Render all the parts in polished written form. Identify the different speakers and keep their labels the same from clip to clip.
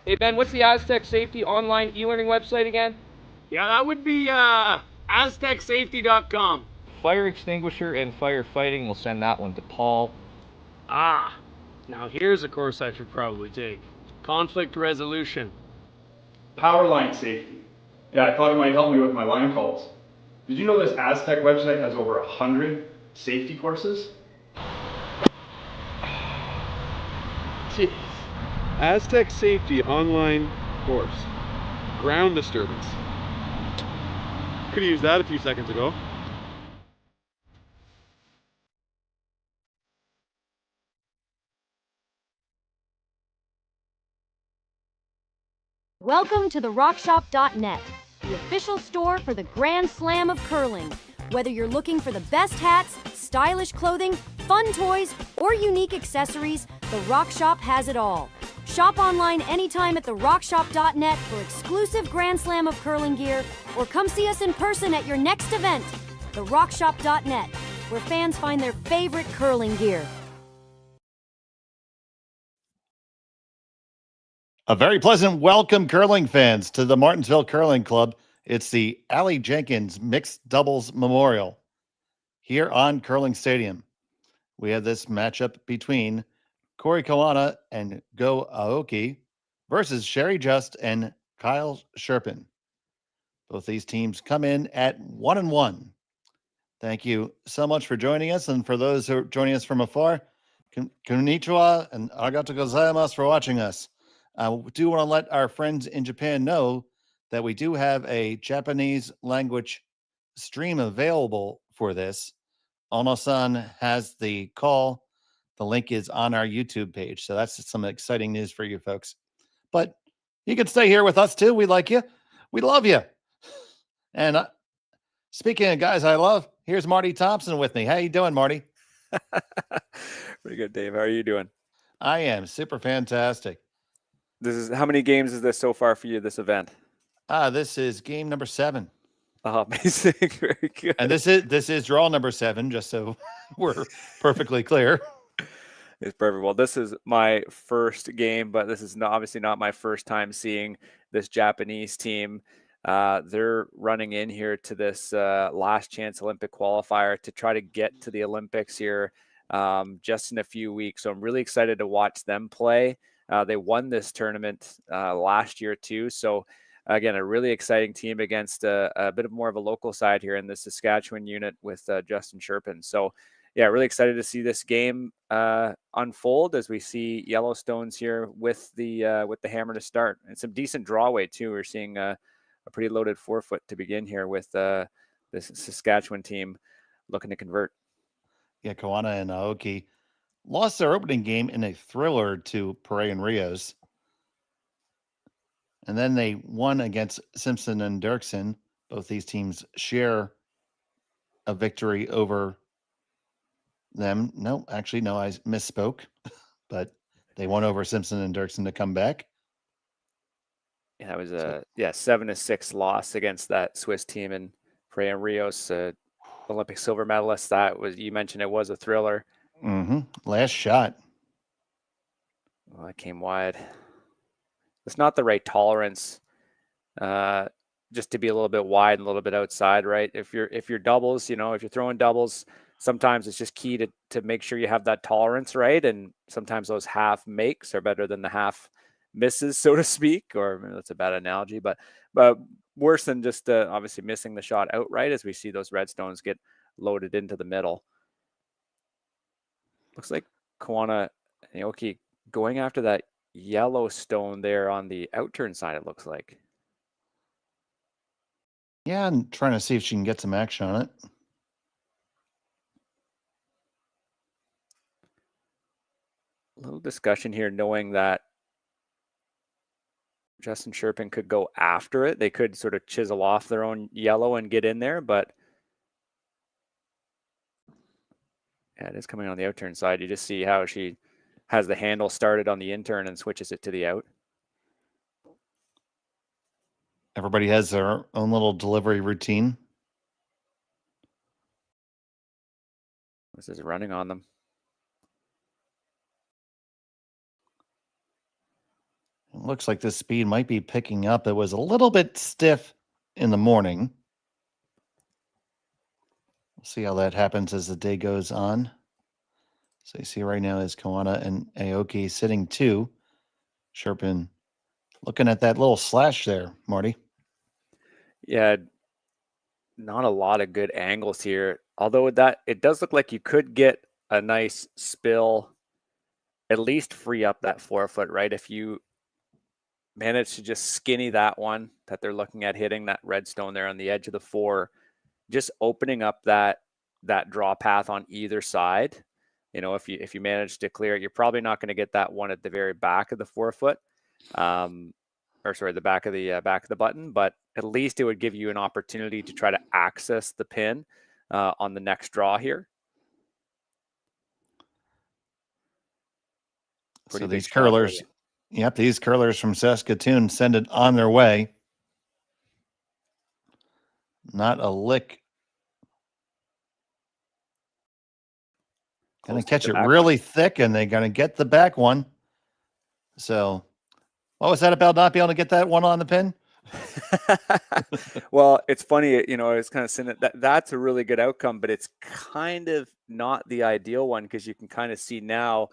Speaker 1: Hey Ben, what's the Aztec Safety online e-learning website again?
Speaker 2: Yeah, that would be aztecsafety.com.
Speaker 1: Fire extinguisher and firefighting. We'll send that one to Paul.
Speaker 2: Ah, now here's a course I should probably take. Conflict resolution.
Speaker 3: Power line safety. Yeah, I thought it might help me with my line calls. Did you know this Aztec website has over 100 safety courses?
Speaker 4: Jeez. Aztec Safety online course. Ground disturbance. Could have used that a few seconds ago.
Speaker 5: Welcome to the rockshop.net, the official store for the Grand Slam of curling. Whether you're looking for the best hats, stylish clothing, fun toys, or unique accessories, the Rock Shop has it all. Shop online anytime at therockshop.net for exclusive Grand Slam of curling gear, or come see us in person at your next event. Therockshop.net, where fans find their favorite curling gear.
Speaker 6: A very pleasant welcome, curling fans, to the Martensville Curling Club. It's the Aly Jenkins Mixed Doubles Memorial here on Curling Stadium. We have this matchup between Koana and Go Aoki versus Sherry Just and Kyle Cherpin. Both these teams come in at 1-1. Thank you so much for joining us, and for those who are joining us from afar, konnichiwa and arigatou gozaimasu for watching us. We do want to let our friends in Japan know that we do have a Japanese language stream available for this. Ono-san has the call. The link is on our YouTube page. So that's some exciting news for you folks. But you can stay here with us too. We like you. We love you. And speaking of guys I love, here's Marty Thompson with me. How you doing, Marty?
Speaker 7: Pretty good, Dave. How are you doing?
Speaker 6: I am super fantastic.
Speaker 7: How many games is this so far for you, this event?
Speaker 6: This is game number 7.
Speaker 7: Oh, amazing. Very good.
Speaker 6: And this is draw number 7, just so we're perfectly clear.
Speaker 7: It's perfect. Well, this is my first game, but this is obviously not my first time seeing this Japanese team. They're running in here to this last chance Olympic qualifier to try to get to the Olympics here just in a few weeks. So I'm really excited to watch them play. They won this tournament last year too. So again, a really exciting team against a bit of more of a local side here in the Saskatchewan unit with Justin Cherpin. So yeah, really excited to see this game unfold as we see Yellowstones here with the hammer to start, and some decent draw weight too. We're seeing a pretty loaded forefoot to begin here with this Saskatchewan team looking to convert.
Speaker 6: Yeah, Koana and Aoki lost their opening game in a thriller to Pere and Rios. And then they won against Simpson and Dirksen. Both these teams share a victory over them. No, actually, no, I misspoke. But they won over Simpson and Dirksen to come back.
Speaker 7: Yeah, that was a 7-6 loss against that Swiss team, and Pere and Rios, Olympic silver medalist. That was, you mentioned it was a thriller.
Speaker 6: Last shot.
Speaker 7: Well, that came wide. It's not the right tolerance, just to be a little bit wide and a little bit outside, right? If you're doubles, if you're throwing doubles, sometimes it's just key to make sure you have that tolerance, right? And sometimes those half makes are better than the half misses, so to speak, or maybe that's a bad analogy, but worse than just obviously missing the shot outright, as we see those red stones get loaded into the middle. Looks like Koana and Aoki going after that yellow stone there on the outturn side, it looks like.
Speaker 6: Yeah, I'm trying to see if she can get some action on it.
Speaker 7: A little discussion here, knowing that Justin Cherpin could go after it. They could sort of chisel off their own yellow and get in there, but yeah, it is coming on the outturn side. You just see how she has the handle started on the in-turn and switches it to the out.
Speaker 6: Everybody has their own little delivery routine.
Speaker 7: This is running on them.
Speaker 6: Looks like this speed might be picking up. It was a little bit stiff in the morning. We'll see how that happens as the day goes on. So you see right now is Koana and Aoki sitting 2. Cherpin looking at that little slash there, Marty.
Speaker 7: Yeah, not a lot of good angles here. Although it does look like you could get a nice spill, at least free up that 4-foot, right? If you manage to just skinny that one that they're looking at hitting, that redstone there on the edge of the 4, just opening up that draw path on either side. You know, if you manage to clear it, you're probably not going to get that one at the very back of the 4-foot, or sorry, the back of the button. But at least it would give you an opportunity to try to access the pin on the next draw here.
Speaker 6: So these curlers, yep, these curlers from Saskatoon send it on their way. Not a lick. Going to catch it really thick, and they're going to get the back one. So what was that about not being able to get that one on the pin?
Speaker 7: Well, it's funny, you know, I was kind of saying that's a really good outcome, but it's kind of not the ideal one because you can kind of see now,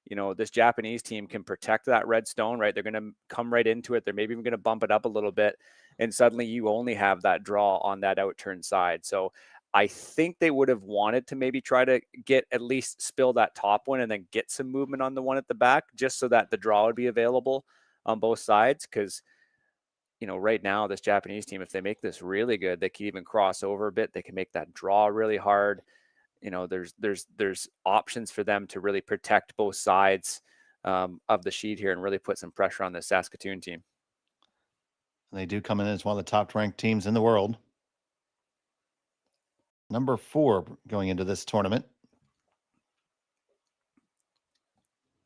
Speaker 7: you know, this Japanese team can protect that red stone, right? They're going to come right into it. They're maybe even going to bump it up a little bit. And suddenly you only have that draw on that outturn side. So I think they would have wanted to maybe try to get at least spill that top one and then get some movement on the one at the back, just so that the draw would be available on both sides. Because, you know, right now, this Japanese team, if they make this really good, they can even cross over a bit. They can make that draw really hard. You know, there's options for them to really protect both sides of the sheet here and really put some pressure on the Saskatoon team.
Speaker 6: And they do come in as one of the top ranked teams in the world. Number 4 going into this tournament.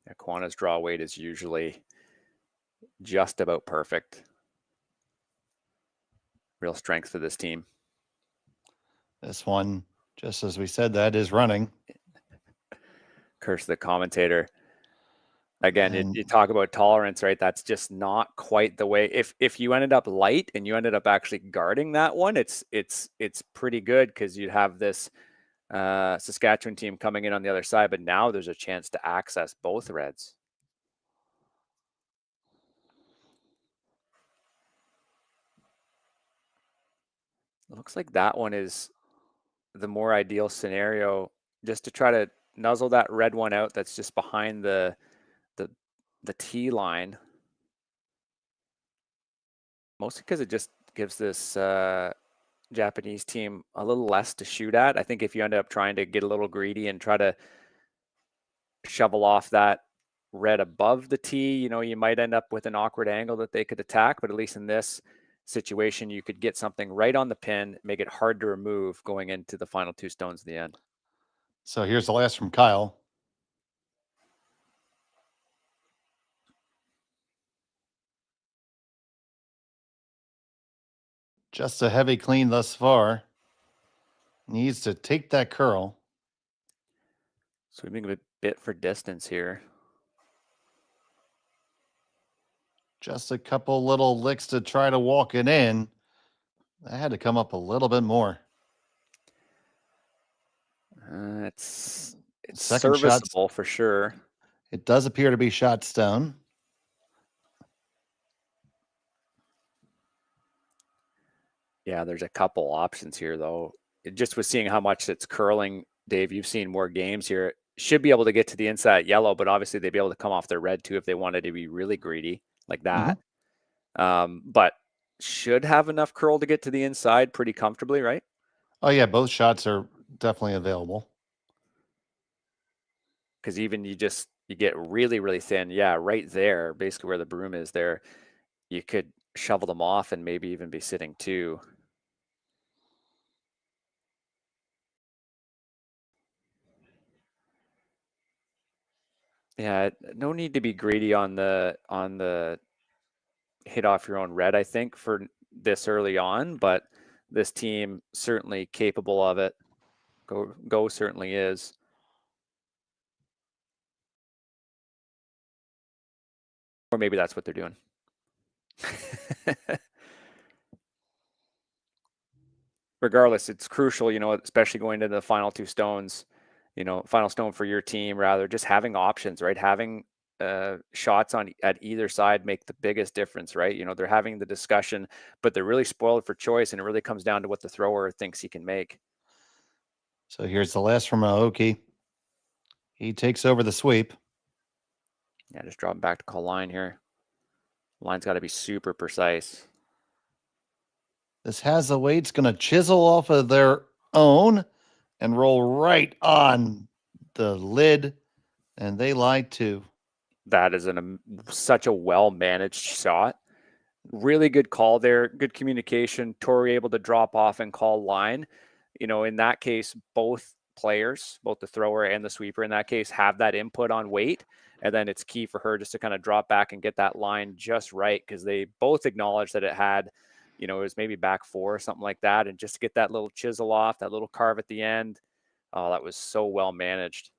Speaker 7: Yeah, Koana's draw weight is usually just about perfect. Real strength for this team.
Speaker 6: This one, just as we said, that is running.
Speaker 7: Curse the commentator. Again, you talk about tolerance, right? That's just not quite the way. If you ended up light and you ended up actually guarding that one, it's pretty good because you'd have this Saskatchewan team coming in on the other side. But now there's a chance to access both reds. It looks like that one is the more ideal scenario, just to try to nuzzle that red one out that's just behind the tee line. Mostly because it just gives this Japanese team a little less to shoot at. I think if you end up trying to get a little greedy and try to shovel off that red above the tee, you know, you might end up with an awkward angle that they could attack. But at least in this situation, you could get something right on the pin, make it hard to remove going into the final 2 stones at the end.
Speaker 6: So here's the last from Kyle. Just a heavy clean thus far. Needs to take that curl.
Speaker 7: Sweeping a bit for distance here.
Speaker 6: Just a couple little licks to try to walk it in. I had to come up a little bit more.
Speaker 7: It's serviceable for sure.
Speaker 6: It does appear to be shot stone.
Speaker 7: Yeah, there's a couple options here, though. Just with seeing how much it's curling, Dave, you've seen more games here. Should be able to get to the inside yellow, but obviously they'd be able to come off their red too if they wanted to be really greedy like that. But should have enough curl to get to the inside pretty comfortably, right?
Speaker 6: Oh, yeah, both shots are definitely available.
Speaker 7: Because even you get really, really thin. Yeah, right there, basically where the broom is there, you could shovel them off and maybe even be sitting 2. Yeah, no need to be greedy on the hit off your own red, I think, for this early on, but this team certainly capable of it. Go certainly is. Or maybe that's what they're doing. Regardless, it's crucial, especially going to the final two stones, final stone for your team, rather just having options, right? Having shots at either side make the biggest difference, right? They're having the discussion, but they're really spoiled for choice, and it really comes down to what the thrower thinks he can make.
Speaker 6: So here's the last from Aoki. He takes over the sweep.
Speaker 7: Yeah, just dropping back to call line here. Line's got to be super precise.
Speaker 6: This has the weight's going to chisel off of their own and roll right on the lid, and they lie too.
Speaker 7: That is such a well-managed shot. Really good call there. Good communication. Tori able to drop off and call line. In that case, both players, both the thrower and the sweeper in that case, have that input on weight. And then it's key for her just to kind of drop back and get that line just right, because they both acknowledge that it had, it was maybe back 4 or something like that. And just to get that little chisel off, that little carve at the end, oh, that was so well managed.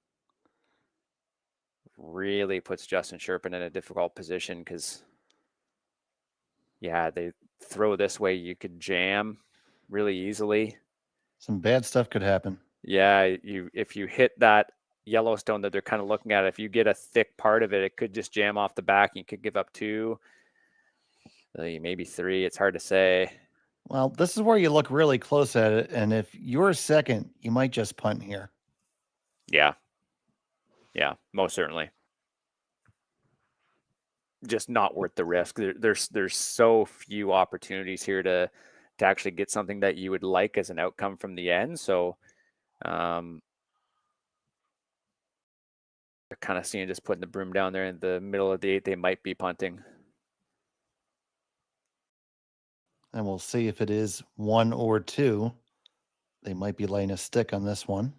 Speaker 7: Really puts Justin Cherpin in a difficult position because, yeah, they throw this way, you could jam really easily.
Speaker 6: Some bad stuff could happen.
Speaker 7: Yeah, if you hit that Yellowstone that they're kind of looking at, if you get a thick part of it, it could just jam off the back. You could give up 2, maybe 3. It's hard to say.
Speaker 6: Well, this is where you look really close at it, and if you're second, you might just punt here.
Speaker 7: Yeah, most certainly. Just not worth the risk. There's so few opportunities here to actually get something that you would like as an outcome from the end. So they're kind of seeing just putting the broom down there in the middle of the 8. They might be punting.
Speaker 6: And we'll see if it is 1 or 2. They might be laying a stick on this one.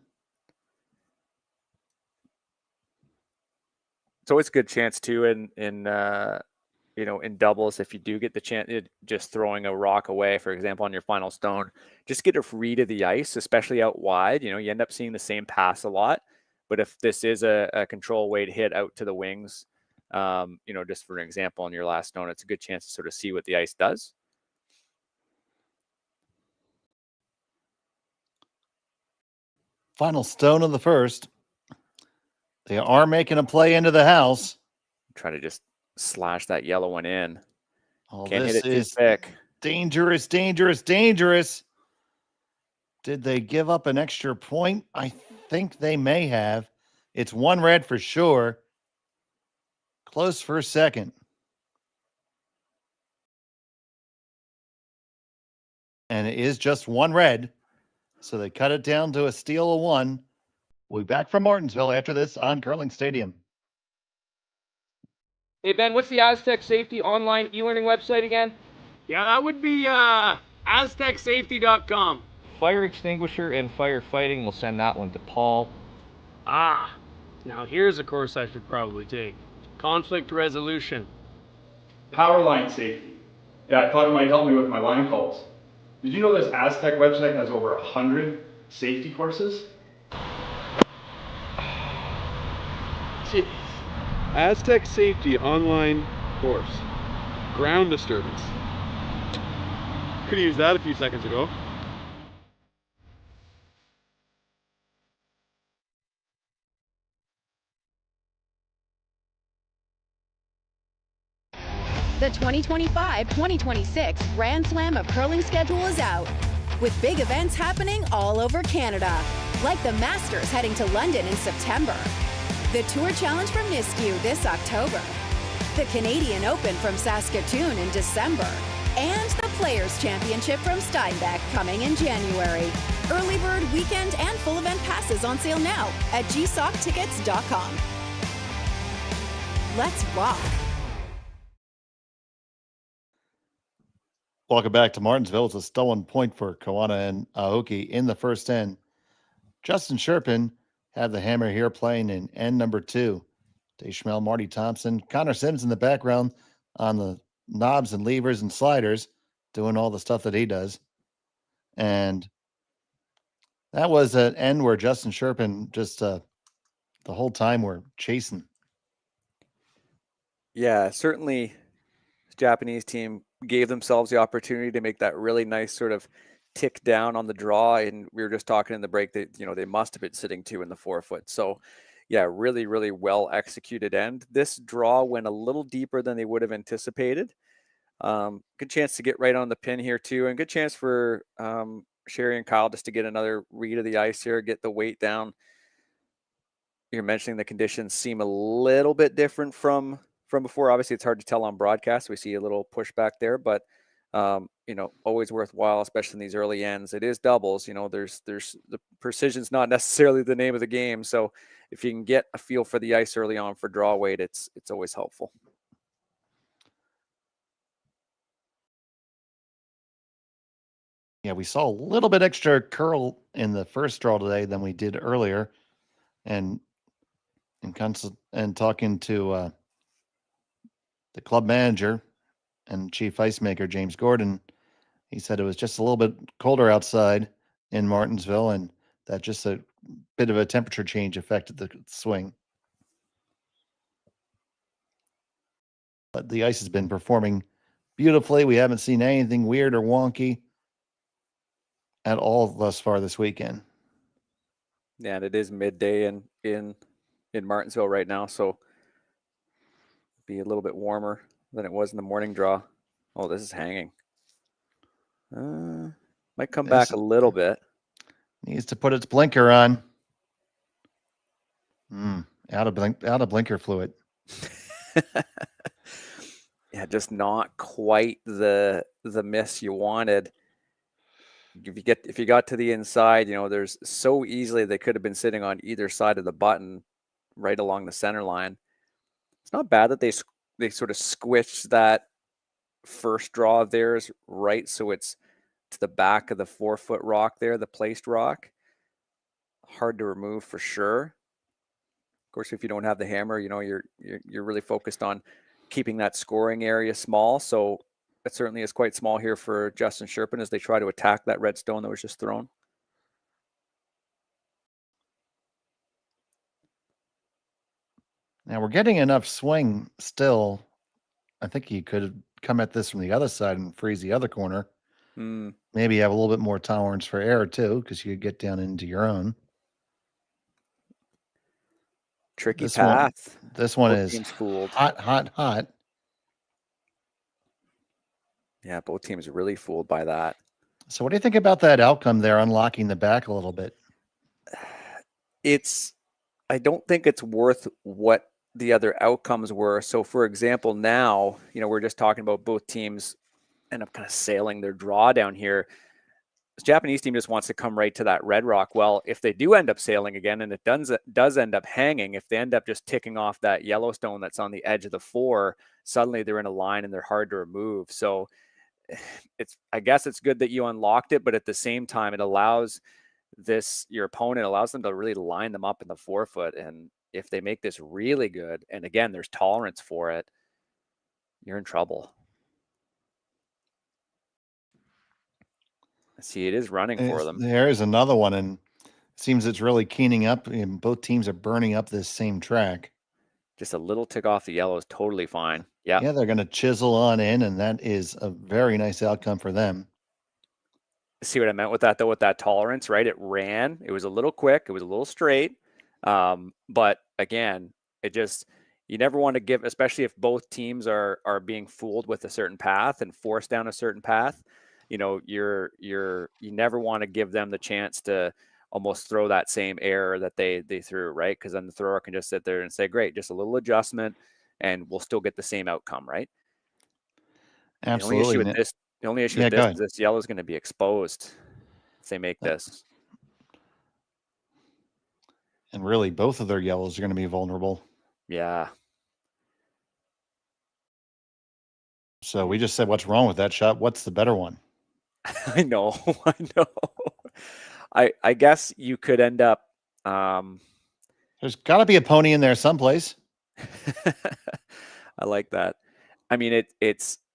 Speaker 7: It's always a good chance too in doubles, if you do get the chance, just throwing a rock away, for example, on your final stone, just get a read of the ice, especially out wide. You end up seeing the same pass a lot. But if this is a control weight hit out to the wings, just for an example, on your last stone, it's a good chance to sort of see what the ice does.
Speaker 6: Final stone of the first. They are making a play into the house.
Speaker 7: Try to just slash that yellow one in.
Speaker 6: Oh,
Speaker 7: Can't
Speaker 6: this
Speaker 7: hit it too
Speaker 6: is
Speaker 7: thick.
Speaker 6: Dangerous, dangerous, dangerous. Did they give up an extra point? I think they may have. It's 1 red for sure. Close for a second. And it is just 1 red. So they cut it down to a steal of 1. We'll be back from Martensville after this on Curling Stadium.
Speaker 1: Hey, Ben, what's the Aztec Safety online e-learning website again?
Speaker 2: Yeah, that would be aztecsafety.com.
Speaker 1: Fire extinguisher and firefighting, we'll send that one to Paul.
Speaker 2: Now here's a course I should probably take. Conflict resolution.
Speaker 3: Power line safety. Yeah, I thought it might help me with my line calls. Did you know this Aztec website has over 100 safety courses?
Speaker 4: Jeez. Aztec Safety online course. Ground disturbance. Could have used that a few seconds ago.
Speaker 8: The 2025-2026 Grand Slam of Curling schedule is out, with big events happening all over Canada, like the Masters heading to London in September, the Tour Challenge from Nisku this October, the Canadian Open from Saskatchewan in December, and the Players' Championship from Steinbeck coming in January. Early bird weekend and full event passes on sale now at gsoctickets.com. Let's rock.
Speaker 6: Welcome back to Martensville. It's a stolen point for Koana and Aoki in the first end. Justin Cherpin had the hammer here playing in end number 2. Dave Schmel, Marty Thompson, Connor Sims in the background on the knobs and levers and sliders, doing all the stuff that he does. And that was an end where Justin Cherpin just the whole time were chasing.
Speaker 7: Yeah, certainly Japanese team gave themselves the opportunity to make that really nice sort of tick down on the draw. And we were just talking in the break that, they must have been sitting 2 in the 4-foot. So yeah, really, really well executed end. This draw went a little deeper than they would have anticipated. Good chance to get right on the pin here too. And good chance for Sherry and Kyle just to get another read of the ice here, get the weight down. You're mentioning the conditions seem a little bit different from before. Obviously, it's hard to tell on broadcast. We see a little pushback there, but always worthwhile, especially in these early ends. It is doubles. There's the precision's not necessarily the name of the game. So if you can get a feel for the ice early on for draw weight, it's always helpful.
Speaker 6: Yeah, we saw a little bit extra curl in the first draw today than we did earlier, and talking to the club manager and chief ice maker James Gordon, he said it was just a little bit colder outside in Martensville, and that just a bit of a temperature change affected the swing. But the ice has been performing beautifully. We haven't seen anything weird or wonky at all thus far this weekend.
Speaker 7: Yeah, and it is midday in Martensville right now, so be a little bit warmer than it was in the morning draw. Oh, this is hanging. Might come back a little bit.
Speaker 6: Needs to put its blinker on. Out of blinker fluid.
Speaker 7: Yeah, just not quite the miss you wanted. If you got to the inside, there's so easily they could have been sitting on either side of the button, right along the center line. It's not bad that they sort of squished that first draw of theirs right, so it's to the back of the 4-foot rock there, the placed rock. Hard to remove for sure. Of course, if you don't have the hammer, you're really focused on keeping that scoring area small. So it certainly is quite small here for Justin Cherpin as they try to attack that red stone that was just thrown.
Speaker 6: Now we're getting enough swing still. I think you could come at this from the other side and freeze the other corner. Maybe have a little bit more tolerance for error too, because you could get down into your own.
Speaker 7: Tricky path.
Speaker 6: This one is hot.
Speaker 7: Yeah, both teams are really fooled by that.
Speaker 6: So what do you think about that outcome there, unlocking the back a little bit?
Speaker 7: I don't think it's worth what the other outcomes were. So for example, now, we're just talking about both teams end up kind of sailing their draw down here. This Japanese team just wants to come right to that red rock. Well, if they do end up sailing again, and it does end up hanging, if they end up just ticking off that Yellowstone that's on the edge of the 4, suddenly they're in a line and they're hard to remove. So I guess it's good that you unlocked it, but at the same time, it allows your opponent allows them to really line them up in the 4-foot. And if they make this really good, and again, there's tolerance for it, you're in trouble. See, it is running for them.
Speaker 6: There is another one, and it seems it's really keening up. And both teams are burning up this same track.
Speaker 7: Just a little tick off the yellow is totally fine. Yeah.
Speaker 6: Yeah, they're going to chisel on in, and that is a very nice outcome for them.
Speaker 7: See what I meant with that, though, with that tolerance, right? It ran. It was a little quick. It was a little straight. But again, you never want to give, especially if both teams are being fooled with a certain path and forced down a certain path. You never want to give them the chance to almost throw that same error that they threw, right? Because then the thrower can just sit there and say, great, just a little adjustment and we'll still get the same outcome, right?
Speaker 6: Absolutely.
Speaker 7: The only issue with this is this yellow is going to be exposed if they make this.
Speaker 6: And really, both of their yellows are going to be vulnerable.
Speaker 7: Yeah.
Speaker 6: So we just said, what's wrong with that shot? What's the better one?
Speaker 7: I know. I guess you could end up.
Speaker 6: There's got to be a pony in there someplace.
Speaker 7: I like that. I mean,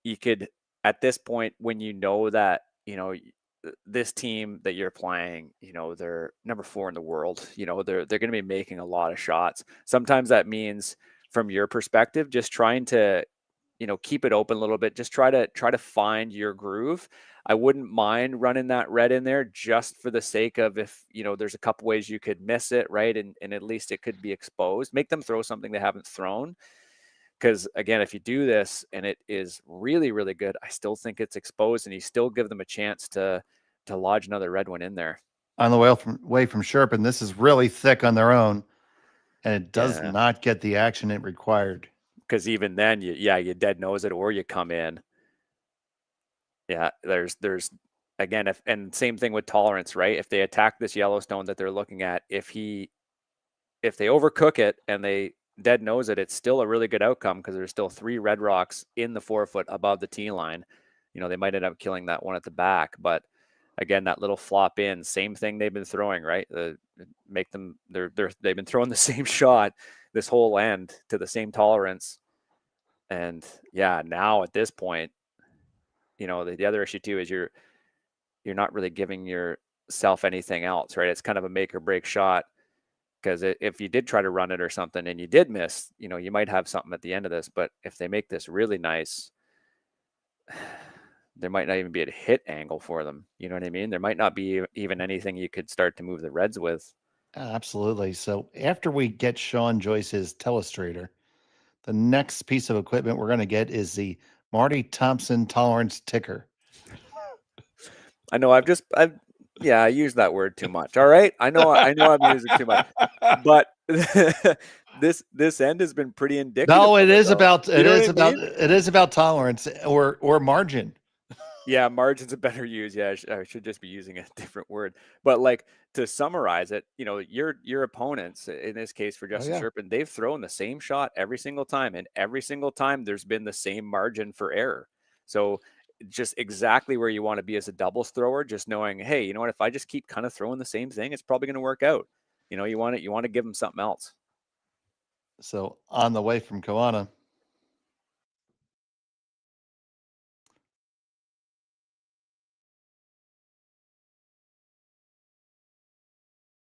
Speaker 7: you could, at this point, when you know that, this team that you're playing, they're number 4 in the world, they're going to be making a lot of shots. Sometimes that means, from your perspective, just trying to, keep it open a little bit. Just try to find your groove. I wouldn't mind running that red in there just for the sake of if, there's a couple ways you could miss it, right? And at least it could be exposed. Make them throw something they haven't thrown. Because again, if you do this and it is really, really good, I still think it's exposed, and you still give them a chance to lodge another red one in there.
Speaker 6: On the way from Cherpin, this is really thick on their own, and it does not get the action it required.
Speaker 7: Because even then, you dead nose it or you come in. Yeah, there's again, and same thing with tolerance, right? If they attack this Yellowstone that they're looking at, if they overcook it and they dead nose it, it's still a really good outcome because there's still 3 red rocks in the 4-foot above the tee line. They might end up killing that one at the back, but again, that little flop in, same thing they've been throwing, right? They've been throwing the same shot this whole end to the same tolerance. And yeah, now at this point, the other issue too is you're not really giving yourself anything else, right? It's kind of a make or break shot, because if you did try to run it or something and you did miss, you might have something at the end of this. But if they make this really nice, there might not even be a hit angle for them. You know what I mean? There might not be even anything you could start to move the reds with.
Speaker 6: Absolutely. So after we get Sean Joyce's telestrator, the next piece of equipment we're going to get is the Marty Thompson tolerance ticker.
Speaker 7: I know I use that word too much. All right. I know I'm using it too much, but this end has been pretty indicative.
Speaker 6: No, it is about tolerance or margin.
Speaker 7: Yeah, margin's a better use. Yeah, I should just be using a different word. But like, to summarize it, your opponents, in this case for Justin Cherpin, they've thrown the same shot every single time, and every single time there's been the same margin for error. So just exactly where you want to be as a doubles thrower, just knowing, hey, you know what, if I just keep kind of throwing the same thing, it's probably going to work out. You want to give them something else.
Speaker 6: So on the way from Koana,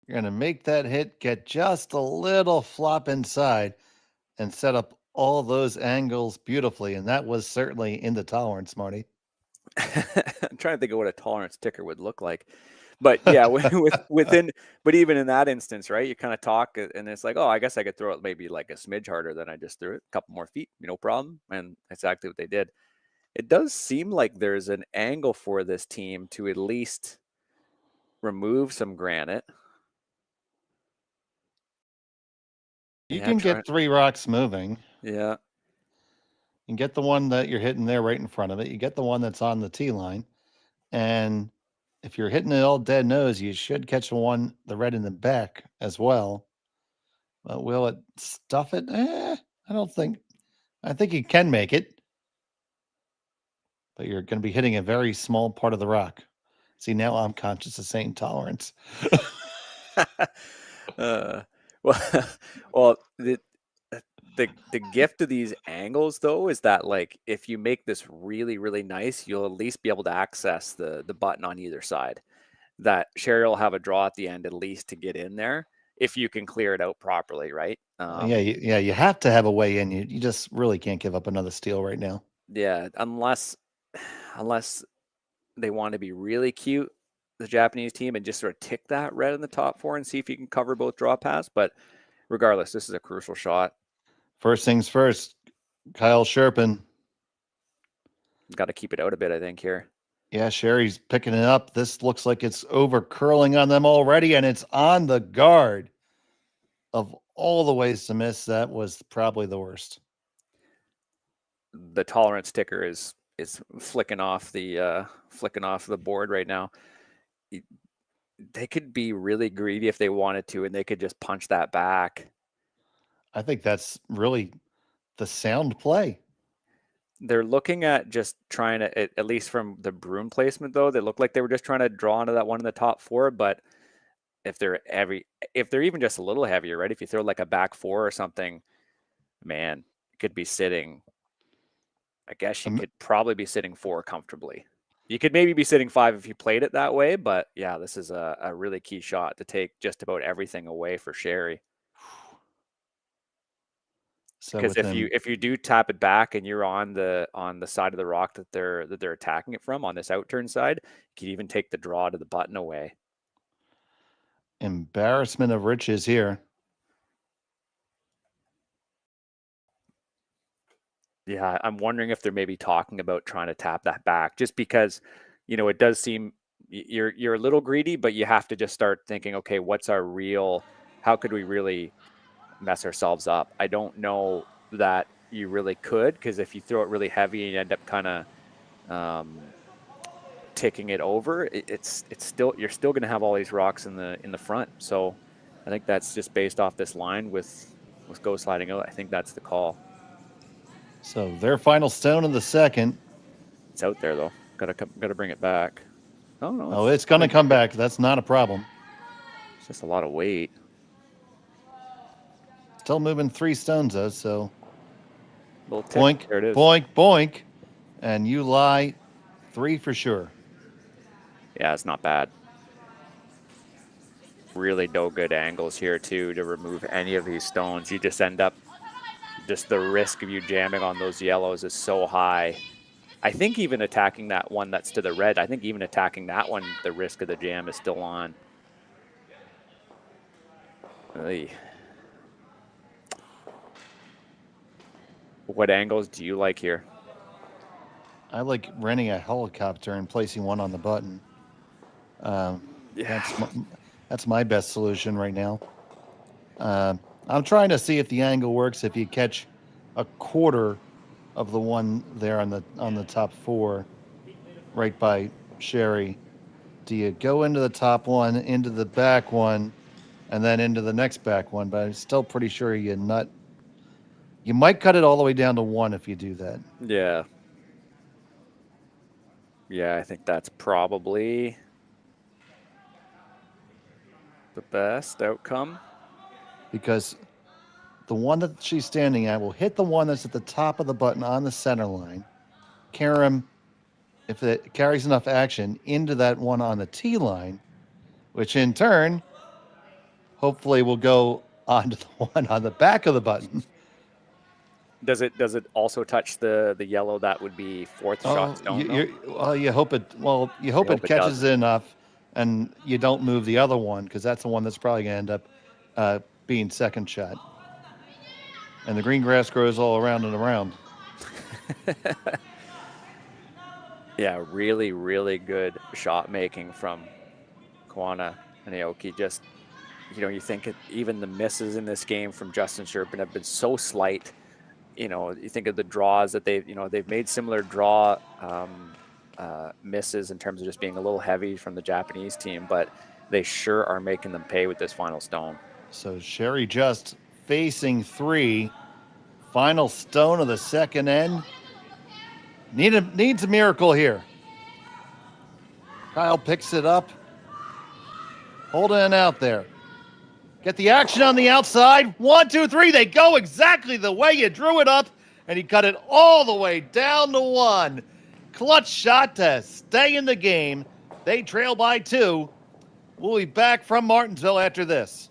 Speaker 6: you're going to make that hit, get just a little flop inside, and set up all those angles beautifully. And that was certainly in the tolerance, Marty.
Speaker 7: I'm trying to think of what a tolerance ticker would look like. But yeah, but even in that instance, right, you kind of talk and it's like, oh, I guess I could throw it maybe like a smidge harder than I just threw it, a couple more feet, no problem. And that's exactly what they did. It does seem like there's an angle for this team to at least remove some granite.
Speaker 6: You can get 3 rocks moving.
Speaker 7: Yeah.
Speaker 6: You can get the one that you're hitting there right in front of it. You get the one that's on the tee line. And if you're hitting it all dead nose, you should catch the red in the back as well. But will it stuff it? I don't think. I think you can make it. But you're going to be hitting a very small part of the rock. See, now I'm conscious of saying tolerance.
Speaker 7: Well, the gift of these angles though is that, like, if you make this really, really nice, you'll at least be able to access the button on either side. That Sherry will have a draw at the end at least to get in there if you can clear it out properly, right?
Speaker 6: You have to have a way in. You just really can't give up another steal right now.
Speaker 7: Yeah, unless they want to be really cute, the Japanese team, and just sort of tick that red in the top 4 and see if you can cover both draw paths. But regardless, this is a crucial shot.
Speaker 6: First things first, Kyle Cherpin.
Speaker 7: Got to keep it out a bit, I think, here.
Speaker 6: Yeah, Sherry's picking it up. This looks like it's over curling on them already, and it's on the guard. Of all the ways to miss, that was probably the worst.
Speaker 7: The tolerance ticker is flicking off the board right now. They could be really greedy if they wanted to, and they could just punch that back.
Speaker 6: I think that's really the sound play.
Speaker 7: They're looking at just trying to, at least from the broom placement though, they look like they were just trying to draw into that one in the top 4. But if they're even just a little heavier, right? If you throw like a back 4 or something, man, it could be sitting. I guess you could probably be sitting 4 comfortably. You could maybe be sitting 5 if you played it that way, but yeah, this is a really key shot to take just about everything away for Sherry.
Speaker 6: So
Speaker 7: Because if you do tap it back and you're on the side of the rock that they're attacking it from, on this outturn side, you could even take the draw to the button away.
Speaker 6: Embarrassment of riches here.
Speaker 7: Yeah, I'm wondering if they're maybe talking about trying to tap that back, just because, it does seem you're a little greedy, but you have to just start thinking, okay, how could we really mess ourselves up? I don't know that you really could, because if you throw it really heavy and you end up kind of ticking it over, you're still going to have all these rocks in the front. So I think that's just based off this line with go sliding out. I think that's the call.
Speaker 6: So their final stone of the second.
Speaker 7: It's out there though. Gotta bring it back. Oh no.
Speaker 6: Oh, it's going to come back. That's not a problem.
Speaker 7: It's just a lot of weight.
Speaker 6: Still moving 3 stones though, so
Speaker 7: Little tick.
Speaker 6: boink,
Speaker 7: There it is.
Speaker 6: boink, boink, and you lie 3 for sure.
Speaker 7: Yeah, it's not bad. Really no good angles here too to remove any of these stones. You just end up, just the risk of you jamming on those yellows is so high. I think even attacking that one that's to the red, I think even attacking that one, the risk of the jam is still on. Oy. What angles do you like here?
Speaker 6: I like renting a helicopter and placing one on the button. That's my best solution right now. I'm trying to see if the angle works if you catch a quarter of the one there on the top 4, right by Sherry. Do you go into the top one, into the back one, and then into the next back one? But I'm still pretty sure you might cut it all the way down to 1 if you do that.
Speaker 7: Yeah. Yeah, I think that's probably the best outcome.
Speaker 6: Because the one that she's standing at will hit the one that's at the top of the button on the center line. Carry him, if it carries enough action, into that one on the T line, which in turn, hopefully will go onto the one on the back of the button.
Speaker 7: Does it also touch the yellow that would be 4th shot stone?
Speaker 6: You hope it catches it enough, and you don't move the other one, because that's the one that's probably going to end up being 2nd shot. And the green grass grows all around and around.
Speaker 7: Yeah, really, really good shot making from Koana and Aoki. Just, you think even the misses in this game from Justin Cherpin have been so slight. You think of the draws that they've made similar draw misses in terms of just being a little heavy from the Japanese team, but they sure are making them pay with this final stone.
Speaker 6: So Sherry just facing 3, final stone of the second end. Needs a miracle here. Kyle picks it up, holding it out there. Get the action on the outside. 1, 2, 3. They go exactly the way you drew it up, and he cut it all the way down to 1. Clutch shot to stay in the game. They trail by 2. We'll be back from Martensville after this.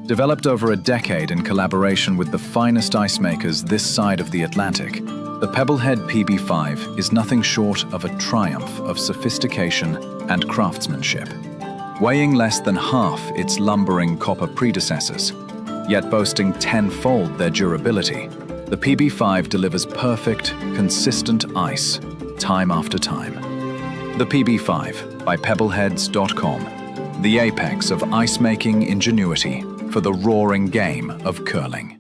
Speaker 9: Developed over a decade in collaboration with the finest ice makers this side of the Atlantic, the Pebblehead PB5 is nothing short of a triumph of sophistication and craftsmanship. Weighing less than half its lumbering copper predecessors, yet boasting 10-fold their durability, the PB5 delivers perfect, consistent ice, time after time. The PB5 by Pebbleheads.com, the apex of ice-making ingenuity for the roaring game of curling.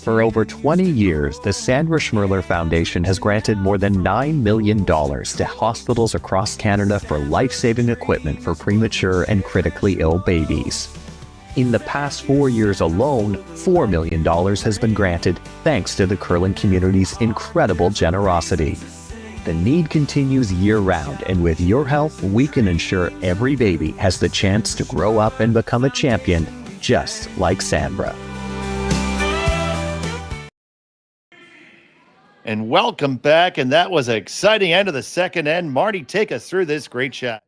Speaker 10: For over 20 years, the Sandra Schmirler Foundation has granted more than $9 million to hospitals across Canada for life-saving equipment for premature and critically ill babies. In the past 4 years alone, $4 million has been granted thanks to the curling community's incredible generosity. The need continues year-round, and with your help, we can ensure every baby has the chance to grow up and become a champion, just like Sandra.
Speaker 6: And welcome back. And that was an exciting end of the second end. Marty, take us through this great shot.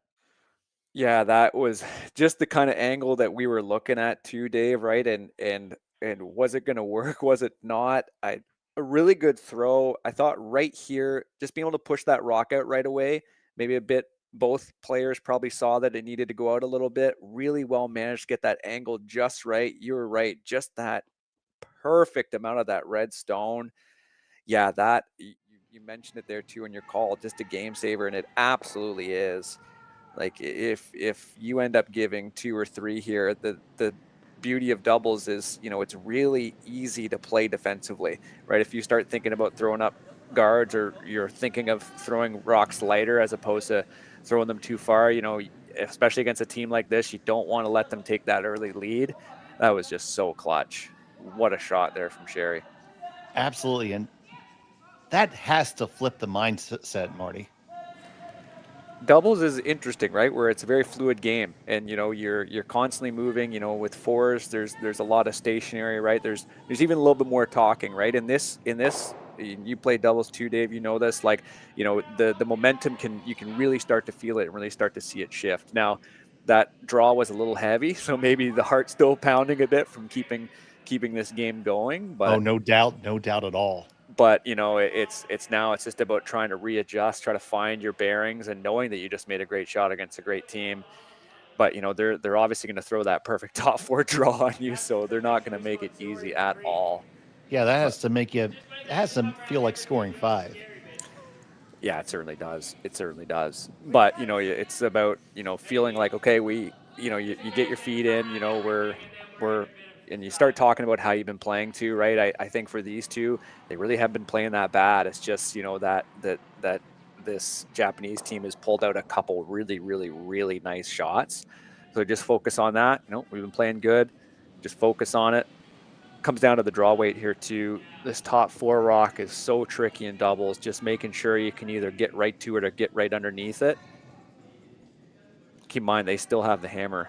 Speaker 7: Yeah, that was just the kind of angle that we were looking at too, Dave, right? And was it going to work? Was it not? A really good throw. I thought right here, just being able to push that rock out right away, maybe a bit, both players probably saw that it needed to go out a little bit. Really well managed to get that angle just right. You were right. Just that perfect amount of that red stone. Yeah, that you mentioned it there too in your call, just a game saver, and it absolutely is. Like if you end up giving 2 or 3 here, the beauty of doubles is, it's really easy to play defensively, right? If you start thinking about throwing up guards, or you're thinking of throwing rocks lighter as opposed to throwing them too far, especially against a team like this, you don't want to let them take that early lead. That was just so clutch. What a shot there from Sherry.
Speaker 6: Absolutely. And that has to flip the mindset, Marty.
Speaker 7: Doubles is interesting, right? Where it's a very fluid game, and you're constantly moving. With fours, there's a lot of stationary, right? There's even a little bit more talking, right? In this, you play doubles too, Dave. You know this, the momentum you can really start to feel it and really start to see it shift. Now, that draw was a little heavy, so maybe the heart's still pounding a bit from keeping this game going. But
Speaker 6: no doubt at all.
Speaker 7: But it's just about trying to readjust, try to find your bearings, and knowing that you just made a great shot against a great team. But they're obviously going to throw that perfect top 4 draw on you, so they're not going to make it easy at all.
Speaker 6: Yeah, that has to feel like scoring 5.
Speaker 7: Yeah, it certainly does. It certainly does. But it's about feeling like, okay, you get your feet in. We're and you start talking about how you've been playing too, right? I think for these two, they really haven't been playing that bad. It's just that this Japanese team has pulled out a couple really, really, really nice shots. So just focus on that. We've been playing good. Just focus on it. Comes down to the draw weight here too. This top 4 rock is so tricky in doubles. Just making sure you can either get right to it or get right underneath it. Keep in mind, they still have the hammer.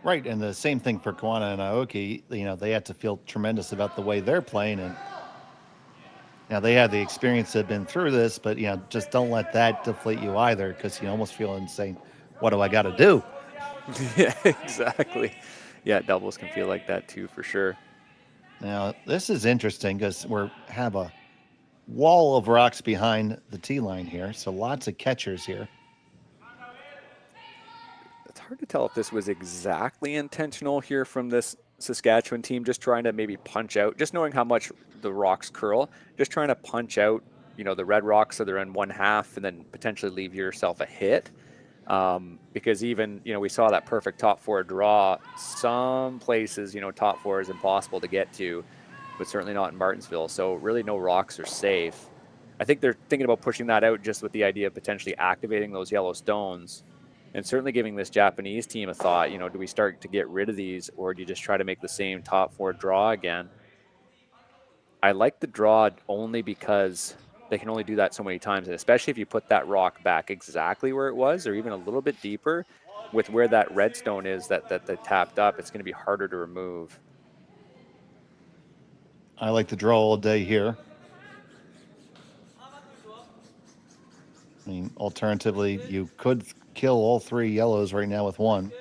Speaker 6: Right, and the same thing for Koana and Aoki. They have to feel tremendous about the way they're playing, and they have the experience, have been through this, but just don't let that deflate you either, because you almost feel insane. What do I got to do?
Speaker 7: Yeah, exactly. Yeah, doubles can feel like that too, for sure.
Speaker 6: Now this is interesting because we have a wall of rocks behind the tee line here, so lots of catchers here.
Speaker 7: It's hard to tell if this was exactly intentional here from this Saskatchewan team, just trying to maybe punch out, just knowing how much the rocks curl, just trying to punch out, the red rocks so they're in one half and then potentially leave yourself a hit. Because even, we saw that perfect top 4 draw. Some places, top 4 is impossible to get to, but certainly not in Martensville. So really no rocks are safe. I think they're thinking about pushing that out just with the idea of potentially activating those yellow stones. And certainly giving this Japanese team a thought, do we start to get rid of these, or do you just try to make the same top 4 draw again? I like the draw only because they can only do that so many times, and especially if you put that rock back exactly where it was, or even a little bit deeper, with where that red stone is that they tapped up, it's going to be harder to remove.
Speaker 6: I like the draw all day here. I mean, alternatively, you could kill all 3 yellows right now with 1.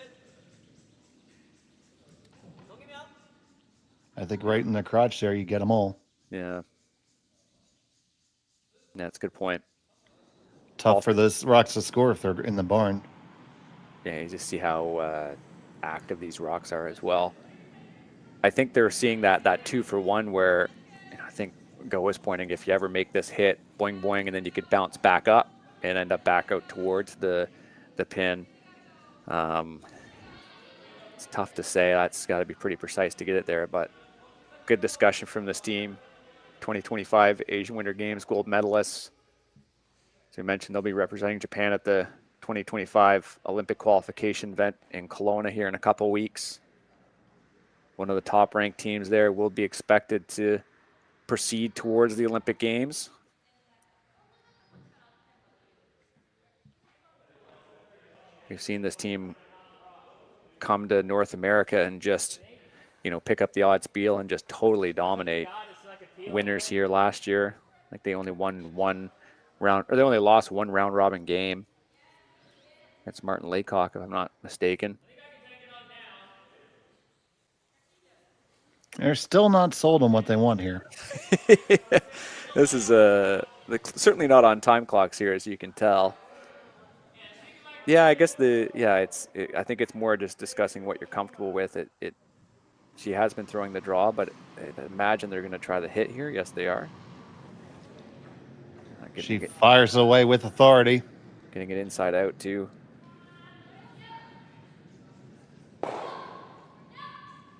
Speaker 6: I think right in the crotch there, you get them all.
Speaker 7: Yeah. That's a good point.
Speaker 6: Tough for those rocks to score if they're in the barn.
Speaker 7: Yeah, you just see how active these rocks are as well. I think they're seeing that 2-for-1 where, I think Go was pointing, if you ever make this hit, boing, boing, and then you could bounce back up and end up back out towards the pin. It's tough to say. That's got to be pretty precise to get it there, but good discussion from this team. 2025 Asian Winter Games gold medalists. As we mentioned, they'll be representing Japan at the 2025 Olympic qualification event in Kelowna here in a couple weeks. one of the top-ranked teams there, will be expected to proceed towards the Olympic Games. We've seen this team come to North America and just, pick up the odd spiel and just totally dominate. Winners here last year. Like they only won one round, or they only lost one round robin game. That's Martin Laycock, if I'm not mistaken.
Speaker 6: They're still not sold on what they want here.
Speaker 7: This is certainly not on time clocks here, as you can tell. Yeah, I guess I think it's more just discussing what you're comfortable with. She has been throwing the draw, but I imagine they're going to try the hit here. Yes, they are.
Speaker 6: She fires away with authority.
Speaker 7: Getting it inside out, too.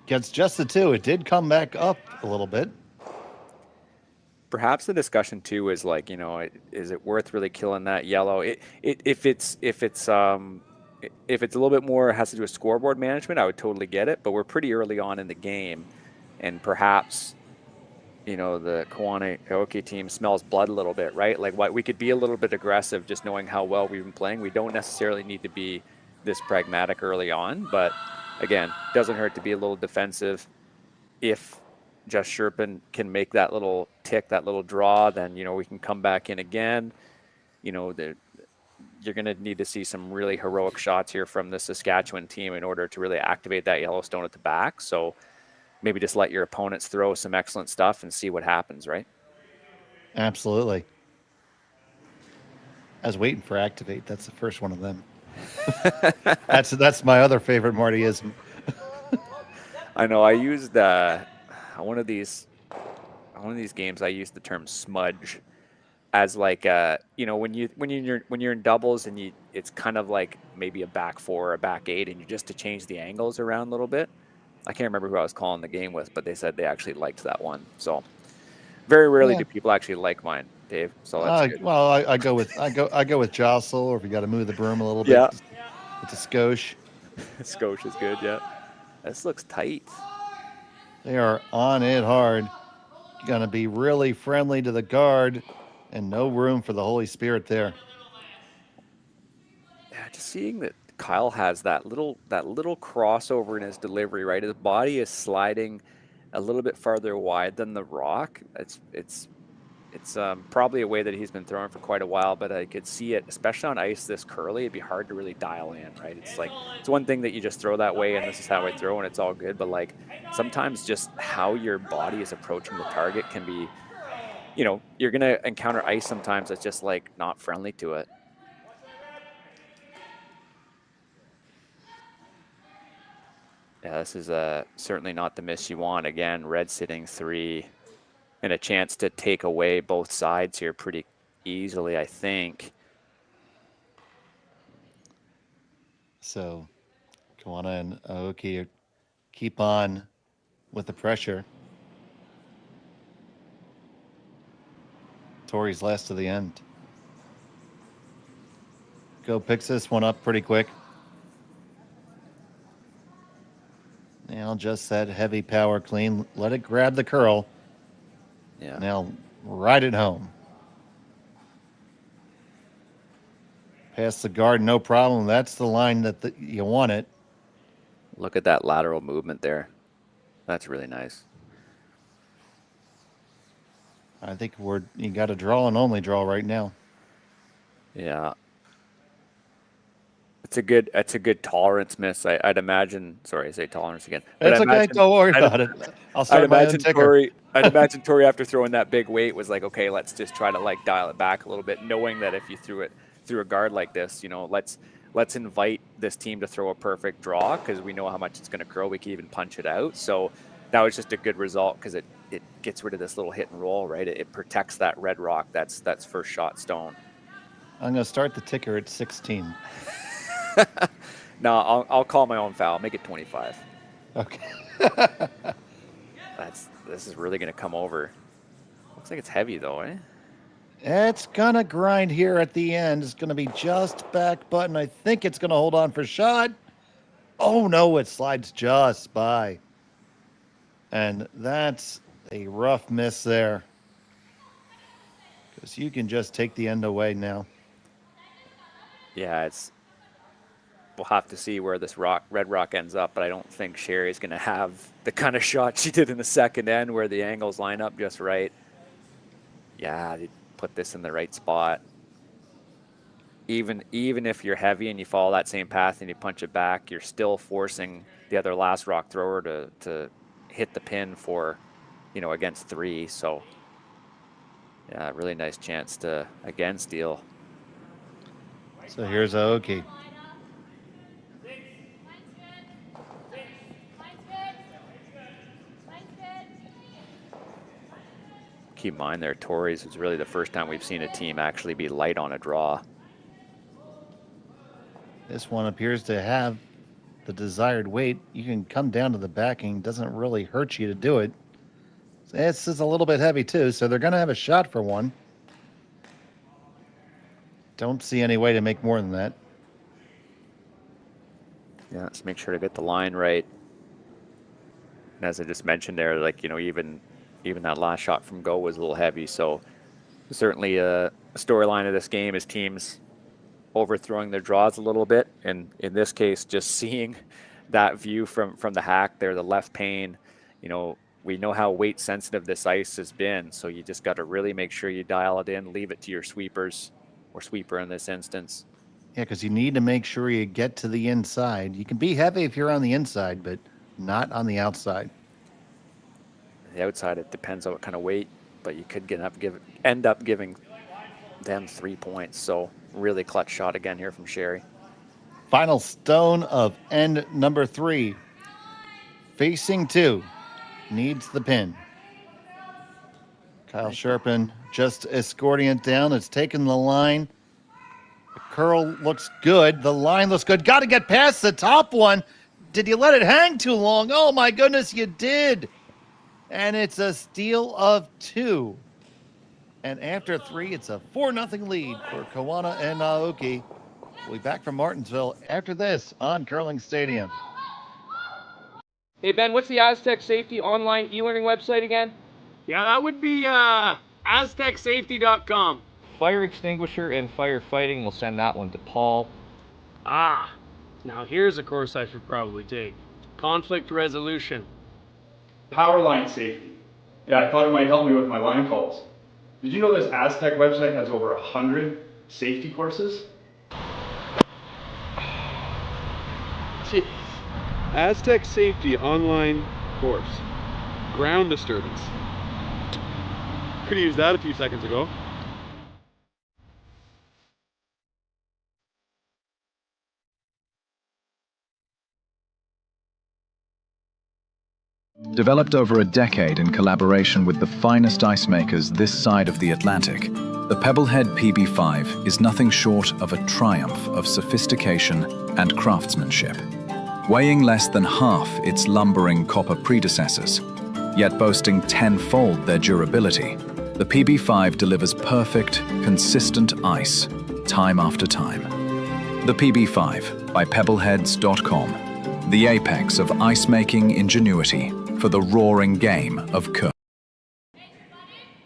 Speaker 6: Gets just the two. It did come back up a little bit.
Speaker 7: Perhaps the discussion too is like, is it worth really killing that yellow? If it's a little bit more has to do with scoreboard management, I would totally get it. But we're pretty early on in the game, and perhaps the Koana Aoki team smells blood a little bit, right? Like we could be a little bit aggressive, just knowing how well we've been playing. We don't necessarily need to be this pragmatic early on, but again, doesn't hurt to be a little defensive. If just Cherpin can make that little tick, that little draw, then, we can come back in again. You're going to need to see some really heroic shots here from the Saskatchewan team in order to really activate that Yellowstone at the back. So maybe just let your opponents throw some excellent stuff and see what happens, right?
Speaker 6: Absolutely. I was waiting for activate. That's the first one of them. That's my other favorite Martyism.
Speaker 7: I know. I used one of these games. I used the term smudge as like when you're in doubles and it's kind of like maybe a back four or a back eight, and you just to change the angles around a little bit. I can't remember who I was calling the game with, but they said they actually liked that one. So very rarely do people actually like mine, Dave. So that's good.
Speaker 6: Well, I go with jostle, or if you got to move the broom a little bit.
Speaker 7: Yeah.
Speaker 6: It's a skosh.
Speaker 7: Skosh is good. Yeah. This looks tight.
Speaker 6: They are on it hard. Going to be really friendly to the guard, and no room for the Holy Spirit there.
Speaker 7: Yeah, just seeing that Kyle has that little crossover in his delivery, right? His body is sliding a little bit farther wide than the rock. It's probably a way that he's been throwing for quite a while, but I could see it, especially on ice this curly, it'd be hard to really dial in, right? It's one thing that you just throw that way and this is how I throw and it's all good, but like sometimes just how your body is approaching the target can be, you're going to encounter ice sometimes that's just like not friendly to it. Yeah, this is certainly not the miss you want. Again, red sitting 3. And a chance to take away both sides here pretty easily, I think.
Speaker 6: So, Koana and Aoki keep on with the pressure. Tori's last to the end. Go picks this one up pretty quick. Now just that heavy power clean. Let it grab the curl.
Speaker 7: Yeah.
Speaker 6: Now ride it home. Past the guard, no problem. That's the line that you want it.
Speaker 7: Look at that lateral movement there. That's really nice.
Speaker 6: I think you got a draw and only draw right now.
Speaker 7: Yeah. It's a good tolerance miss. I'd imagine. Sorry, I say tolerance again.
Speaker 6: It's okay. Don't worry about it. I'll start my own ticker.
Speaker 7: I'd imagine Tori, after throwing that big weight, was like, okay, let's just try to like dial it back a little bit, knowing that if you threw it through a guard like this, let's invite this team to throw a perfect draw because we know how much it's going to curl. We can even punch it out. So that was just a good result because it gets rid of this little hit and roll, right? It protects that red rock. That's first shot stone. I'm
Speaker 6: going to start the ticker at 16.
Speaker 7: No, I'll call my own foul. Make it 25.
Speaker 6: Okay.
Speaker 7: This is really going to come over. Looks like it's heavy though, eh?
Speaker 6: It's going to grind here at the end. It's going to be just back button. I think it's going to hold on for shot. Oh no, it slides just by. And that's a rough miss there. Because you can just take the end away now.
Speaker 7: Yeah, we'll have to see where this red rock ends up, but I don't think Sherry's going to have the kind of shot she did in the second end where the angles line up just right. Yeah, they put this in the right spot. Even if you're heavy and you follow that same path and you punch it back, you're still forcing the other last rock thrower to hit the pin for, against 3. So, yeah, really nice chance to, again, steal.
Speaker 6: So here's Aoki.
Speaker 7: Keep in mind there, Tori's is really the first time we've seen a team actually be light on a draw.
Speaker 6: This one appears to have the desired weight. You can come down to the backing. Doesn't really hurt you to do it. This is a little bit heavy too, so they're going to have a shot for one. Don't see any way to make more than that.
Speaker 7: Yeah, let's make sure to get the line right. And as I just mentioned there, like, even that last shot from go was a little heavy. So certainly a storyline of this game is teams overthrowing their draws a little bit. And in this case, just seeing that view from the hack there, the left pane, we know how weight sensitive this ice has been. So you just got to really make sure you dial it in, leave it to your sweepers, or sweeper in this instance.
Speaker 6: Yeah, because you need to make sure you get to the inside. You can be heavy if you're on the inside, but not on the outside.
Speaker 7: The outside, it depends on what kind of weight, but you could end up giving them 3 points. So really clutch shot again here from Sherry.
Speaker 6: Final stone of end number 3. Facing 2. Needs the pin. Kyle Cherpin just escorting it down. It's taken the line. The curl looks good. The line looks good. Got to get past the top one. Did you let it hang too long? Oh my goodness, you did. And it's a steal of 2. And after 3, it's a 4-0 lead for Koana and Aoki. We'll be back from Martensville after this on Curling Stadium.
Speaker 1: Hey, Ben, what's the Aztec Safety online e-learning website again?
Speaker 2: Yeah, that would be aztecsafety.com.
Speaker 1: Fire extinguisher and firefighting, we'll send that one to Paul.
Speaker 2: Now here's a course I should probably take. Conflict resolution.
Speaker 3: Power line safety. Yeah, I thought it might help me with my line calls. Did you know this Aztec website has over 100 safety courses?
Speaker 4: Jeez. Aztec Safety online course. Ground disturbance. Could have used that a few seconds ago.
Speaker 9: Developed over a decade in collaboration with the finest ice makers this side of the Atlantic, the Pebblehead PB5 is nothing short of a triumph of sophistication and craftsmanship. Weighing less than half its lumbering copper predecessors, yet boasting tenfold their durability, the PB5 delivers perfect, consistent ice, time after time. The PB5 by pebbleheads.com, the apex of ice-making ingenuity for the roaring game of curling.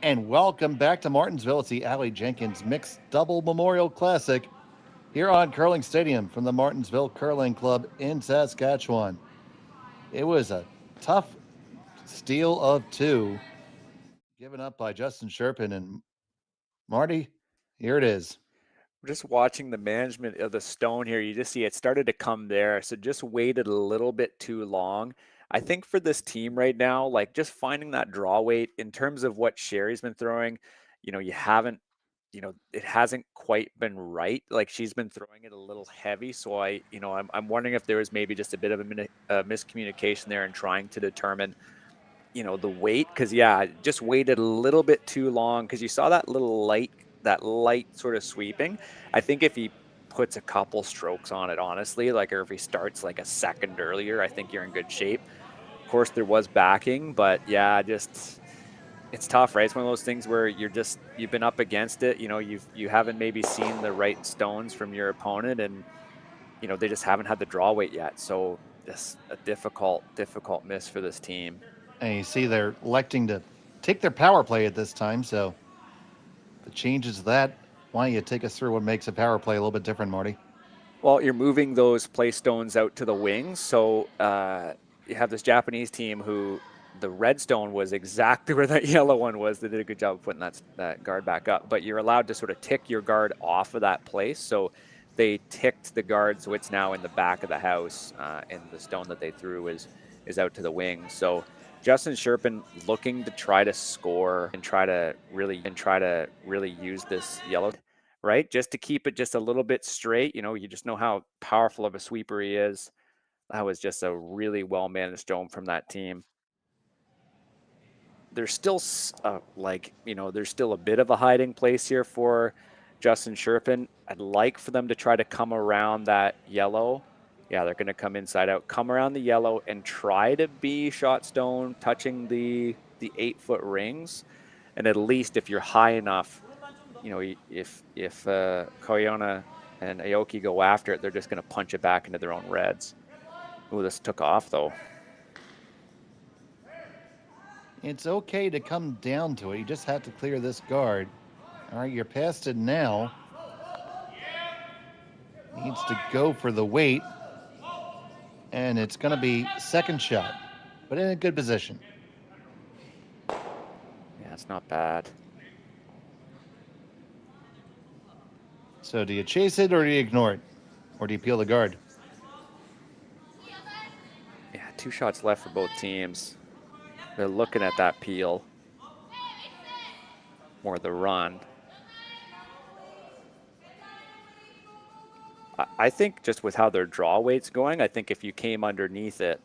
Speaker 6: And welcome back to Martensville. It's the Aly Jenkins Mixed Double Memorial Classic here on Curling Stadium from the Martensville Curling Club in Saskatchewan. It was a tough steal of 2 given up by Justin Cherpin. And Marty, here it is.
Speaker 7: We're just watching the management of the stone here. You just see it started to come there. So just waited a little bit too long. I think for this team right now, like just finding that draw weight in terms of what Sherry's been throwing, you haven't, it hasn't quite been right. Like she's been throwing it a little heavy. So I'm wondering if there was maybe just a bit of a miscommunication there in trying to determine, the weight. Cause just waited a little bit too long. Cause you saw that light sort of sweeping. I think if he puts a couple strokes on it, honestly, or if he starts like a second earlier, I think you're in good shape. Of course, there was backing, but it's tough, right? It's one of those things where you've been up against it. You haven't maybe seen the right stones from your opponent, and they just haven't had the draw weight yet. So just a difficult miss for this team.
Speaker 6: And you see they're electing to take their power play at this time, so the changes to that. Why don't you take us through what makes a power play a little bit different, Marty?
Speaker 7: Well, you're moving those play stones out to the wings. So you have this Japanese team who the red stone was exactly where that yellow one was. They did a good job of putting that guard back up. But you're allowed to sort of tick your guard off of that place. So they ticked the guard, so it's now in the back of the house, and the stone that they threw is out to the wing. So Justin Cherpin looking to try to score and try to really use this yellow, right? Just to keep it just a little bit straight. You know, you just know how powerful of a sweeper he is. That was just a really well-managed stone from that team. There's still there's still a bit of a hiding place here for Justin Cherpin. I'd like for them to try to come around that yellow. Yeah, they're going to come inside out, come around the yellow, and try to be shot stone, touching the 8-foot rings. And at least if you're high enough, you know, if Koana and Aoki go after it, they're just going to punch it back into their own reds. Ooh, this took off though.
Speaker 6: It's okay to come down to it. You just have to clear this guard. All right, you're past it now. Needs to go for the weight. And it's going to be second shot, but in a good position.
Speaker 7: Yeah, it's not bad.
Speaker 6: So do you chase it or do you ignore it? Or do you peel the guard?
Speaker 7: Yeah, 2 shots left for both teams. They're looking at that peel or the run. I think just with how their draw weight's going, I think if you came underneath it,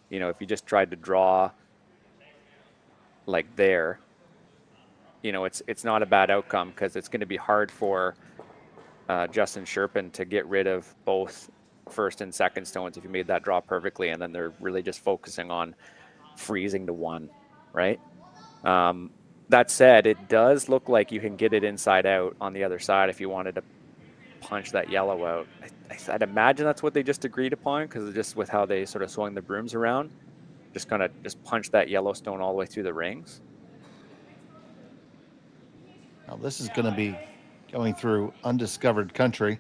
Speaker 7: you know, if you just tried to draw like there, you know, it's not a bad outcome because it's going to be hard for Justin Cherpin to get rid of both first and second stones if you made that draw perfectly, and then they're really just focusing on freezing to 1, right? That said, it does look like you can get it inside out on the other side if you wanted to punch that yellow out. I'd imagine that's what they just agreed upon, because just with how they sort of swung the brooms around, just kind of just punch that yellow stone all the way through the rings.
Speaker 6: Now this is going to be going through undiscovered country.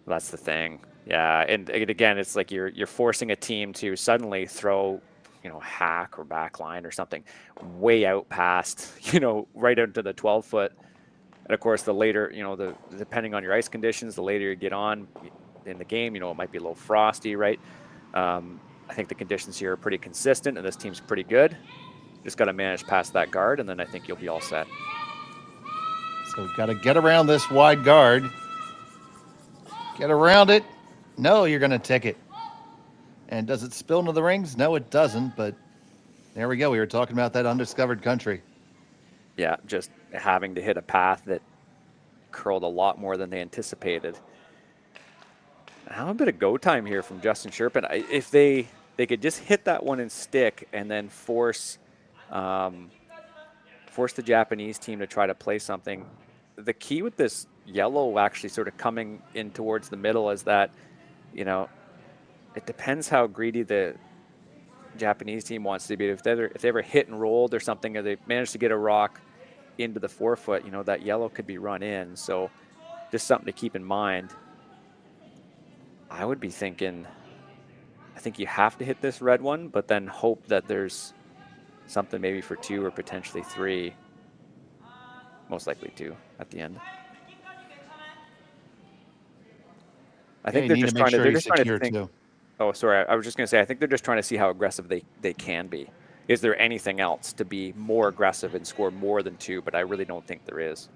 Speaker 7: That's the thing. Yeah, and again, it's like you're forcing a team to suddenly throw, you know, hack or back line or something way out past, you know, right into the 12-foot. And of course, the later, you know, depending on your ice conditions, the later you get on in the game, you know, it might be a little frosty, right? I think the conditions here are pretty consistent, and this team's pretty good. Just got to manage past that guard, and then I think you'll be all set.
Speaker 6: So we've got to get around this wide guard. Get around it. No, you're going to tick it. And does it spill into the rings? No, it doesn't, but there we go. We were talking about that undiscovered country.
Speaker 7: Yeah, just having to hit a path that curled a lot more than they anticipated. How a bit of go time here from Justin Cherpin. If they could just hit that one and stick, and then force the Japanese team to try to play something. The key with this yellow actually sort of coming in towards the middle is that, you know, it depends how greedy the Japanese team wants to be. If they ever hit and rolled or something, or they managed to get a rock into the 4-foot, you know, that yellow could be run in. So just something to keep in mind. I would be thinking, I think you have to hit this red one, but then hope that there's something maybe for 2 or potentially 3. Most likely 2 at the end. I think they're just trying to think. Oh, sorry. I was just going to say, I think they're just trying to see how aggressive they can be. Is there anything else to be more aggressive and score more than 2? But I really don't think there is.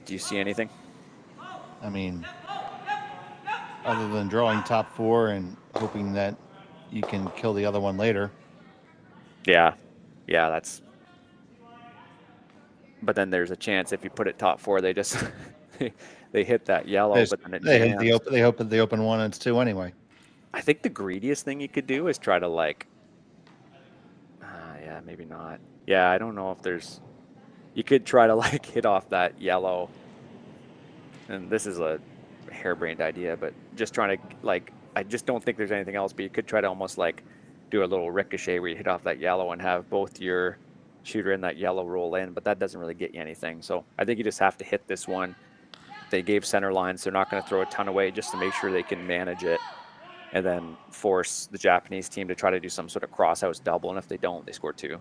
Speaker 7: Do you see anything?
Speaker 6: I mean, other than drawing top 4 and hoping that you can kill the other one later.
Speaker 7: Yeah, that's. But then there's a chance if you put it top 4, they just they hit that yellow, but then
Speaker 6: they hope that they open 1 and it's 2 anyway.
Speaker 7: I think the greediest thing you could do is try to like. Yeah, maybe not. Yeah, I don't know if there's. You could try to like hit off that yellow. And this is a harebrained idea, but just trying to like. I just don't think there's anything else. But you could try to almost like do a little ricochet where you hit off that yellow and have both your shooter and that yellow roll in, but that doesn't really get you anything. So I think you just have to hit this one. They gave center lines. They're not going to throw a ton away just to make sure they can manage it and then force the Japanese team to try to do some sort of cross-house double. And if they don't, they score 2.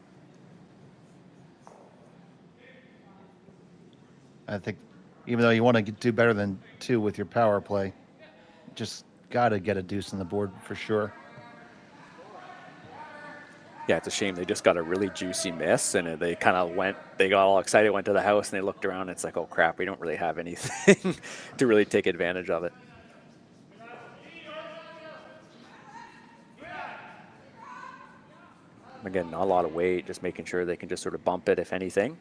Speaker 6: I think even though you want to do better than 2 with your power play, just got to get a deuce on the board for sure.
Speaker 7: Yeah, it's a shame. They just got a really juicy miss, and they kind of they got all excited, went to the house, and they looked around, and it's like, oh, crap, we don't really have anything to really take advantage of it. Again, not a lot of weight, just making sure they can just sort of bump it, if anything.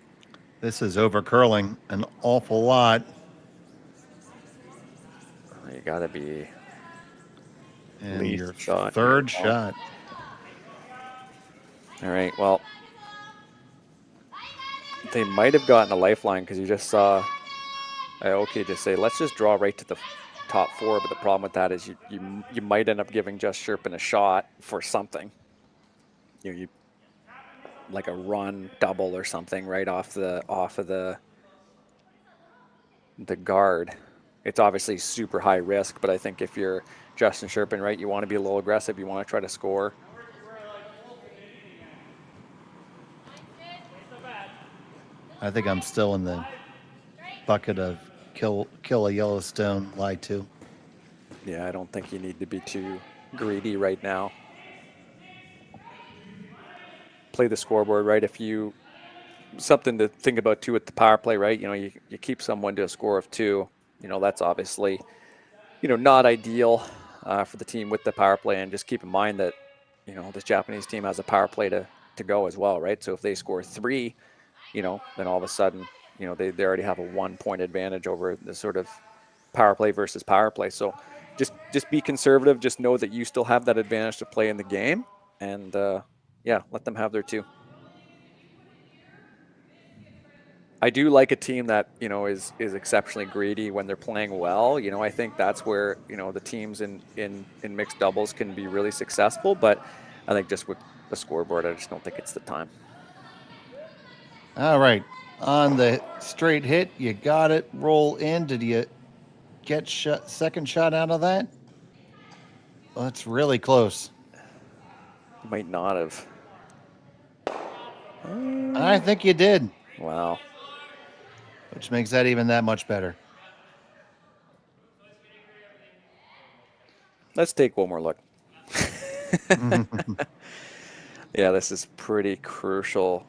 Speaker 6: This is over curling an awful lot.
Speaker 7: You got to be
Speaker 6: and your third shot.
Speaker 7: All right, well, they might have gotten a lifeline because you just saw Aoki just say, let's just draw right to the top 4. But the problem with that is you might end up giving just Cherpin a shot for something. You like a run double or something right off of the guard. It's obviously super high risk, but I think if you're Justin Cherpin, right, you want to be a little aggressive. You want to try to score.
Speaker 6: I think I'm still in the bucket of kill a Yellowstone, lie to.
Speaker 7: Yeah, I don't think you need to be too greedy right now. Play the scoreboard, right? If you, something to think about too with the power play, right? You know, you keep someone to a score of 2. You know, that's obviously, you know, not ideal for the team with the power play. And just keep in mind that, you know, this Japanese team has a power play to go as well, right? So if they score 3, you know, then all of a sudden, you know, they already have a 1-point advantage over the sort of power play versus power play. So just be conservative. Just know that you still have that advantage to play in the game. And, yeah, let them have their 2. I do like a team that, you know, is exceptionally greedy when they're playing well. You know, I think that's where, you know, the teams in mixed doubles can be really successful. But I think just with the scoreboard, I just don't think it's the time.
Speaker 6: All right. On the straight hit, you got it. Roll in. Did you get second shot out of that? Well, that's really close.
Speaker 7: Might not have.
Speaker 6: I think you did.
Speaker 7: Wow.
Speaker 6: Which makes that even that much better.
Speaker 7: Let's take one more look. Yeah, this is pretty crucial.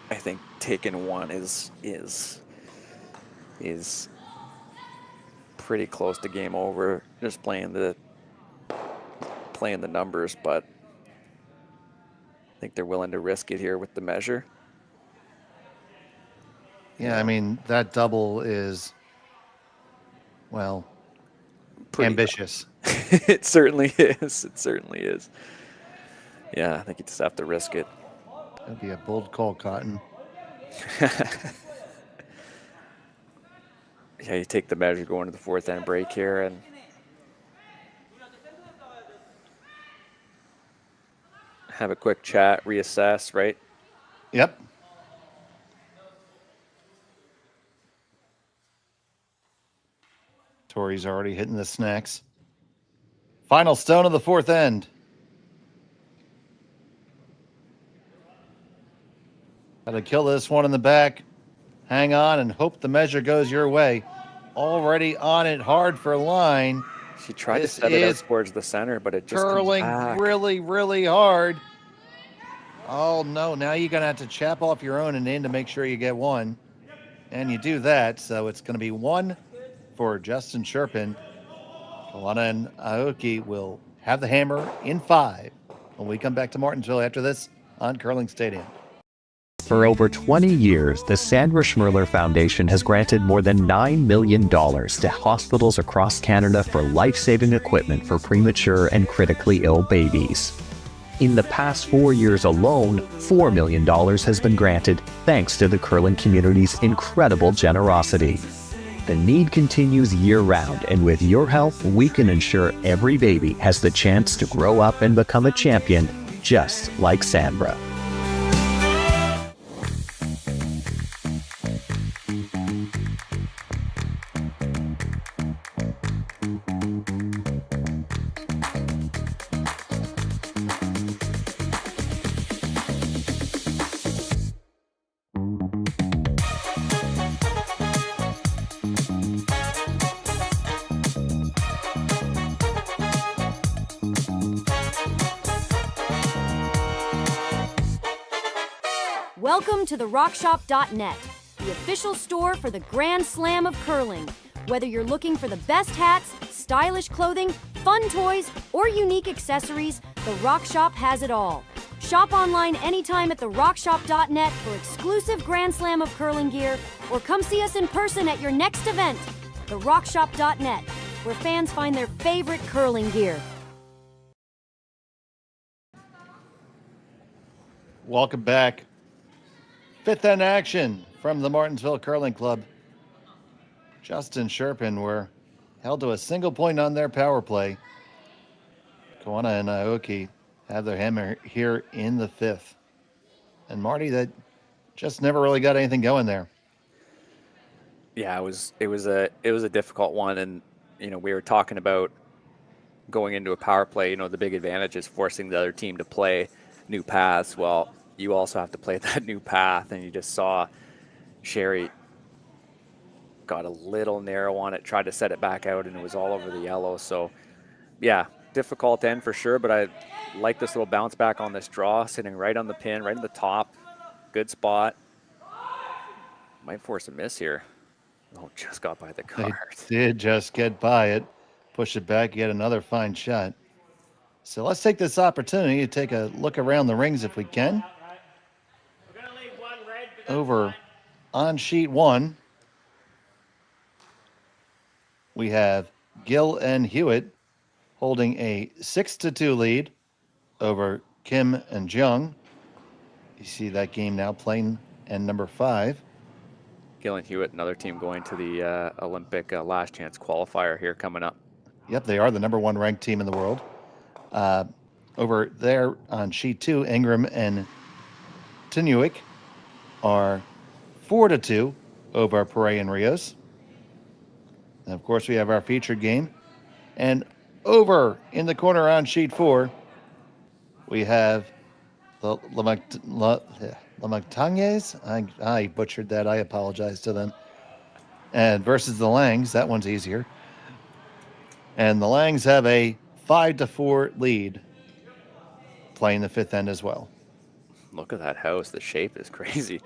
Speaker 7: I think taking 1 is pretty close to game over. Just playing the numbers, but I think they're willing to risk it here with the measure.
Speaker 6: Yeah, I mean, that double is, well, pretty ambitious.
Speaker 7: It certainly is. It certainly is. Yeah, I think you just have to risk it.
Speaker 6: That'd be a bold call, Cotton.
Speaker 7: Yeah, you take the measure going to the 4th end break here and have a quick chat, reassess, right?
Speaker 6: Yep. Tori's already hitting the snacks. Final stone of the 4th end. Got to kill this one in the back. Hang on and hope the measure goes your way. Already on it, hard for line.
Speaker 7: She tried to set it out towards the center, but it just
Speaker 6: curling really, really hard. Oh, no. Now you're going to have to chap off your own and in to make sure you get 1. And you do that, so it's going to be 1 for Justin Cherpin. Koana and Aoki will have the hammer in 5 when we come back to Martensville after this on Curling Stadium.
Speaker 10: For over 20 years, the Sandra Schmirler Foundation has granted more than $9 million to hospitals across Canada for life-saving equipment for premature and critically ill babies. In the past 4 years alone, $4 million has been granted thanks to the curling community's incredible generosity. The need continues year-round, and with your help, we can ensure every baby has the chance to grow up and become a champion, just like Sandra.
Speaker 5: Welcome to the rockshop.net, the official store for the Grand Slam of curling. Whether you're looking for the best hats, stylish clothing, fun toys, or unique accessories, the Rock Shop has it all. Shop online anytime at therockshop.net for exclusive Grand Slam of curling gear, or come see us in person at your next event. Therockshop.net, where fans find their favorite curling gear.
Speaker 6: Welcome back. Fifth end action from the Martensville Curling Club. Justin Cherpin were held to a single point on their power play. Koana and Aoki have their hammer here in the fifth. And Marty, that just never really got anything going there.
Speaker 7: Yeah, it was a difficult one, and we were talking about going into a power play. The big advantage is forcing the other team to play new paths. Well, you also have to play that new path, and you just saw Sherry got a little narrow on it, tried to set it back out, and it was all over the yellow. So, yeah, difficult end for sure, but I like this little bounce back on this draw, sitting right on the pin, right in the top. Good spot. Might force a miss here. Oh, just got by the card.
Speaker 6: They did just get by it, push it back, get another fine shot. So let's take this opportunity to take a look around the rings if we can. Over on sheet one, we have Gill and Hewitt holding a 6-2 lead over Kim and Jung. You see that game now playing end number 5.
Speaker 7: Gill and Hewitt, another team going to the Olympic last chance qualifier here coming up.
Speaker 6: Yep, they are the number 1 ranked team in the world. Over there on sheet 2, Ingram and Tinuik are 4-2 over Pere and Rios. And of course, we have our featured game. And over in the corner on sheet 4, we have the Lamactagnes. I butchered that. I apologize to them. And versus the Langs, that one's easier. And the Langs have a 5-4 lead, playing the fifth end as well.
Speaker 7: Look at that house. The shape is crazy.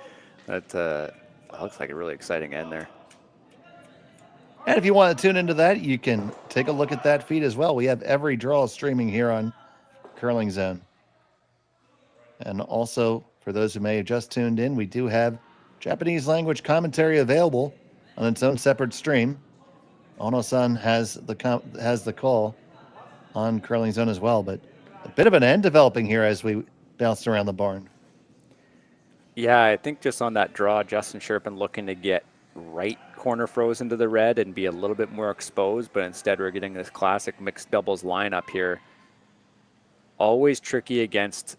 Speaker 7: That looks like a really exciting end there.
Speaker 6: And if you want to tune into that, you can take a look at that feed as well. We have every draw streaming here on Curling Zone. And also, for those who may have just tuned in, we do have Japanese language commentary available on its own separate stream. Ono-san has the call on Curling Zone as well, but a bit of an end developing here as we bounced around the barn.
Speaker 7: Yeah, I think just on that draw, Justin Cherpin looking to get right corner frozen to the red and be a little bit more exposed, but instead we're getting this classic mixed doubles lineup here. Always tricky against,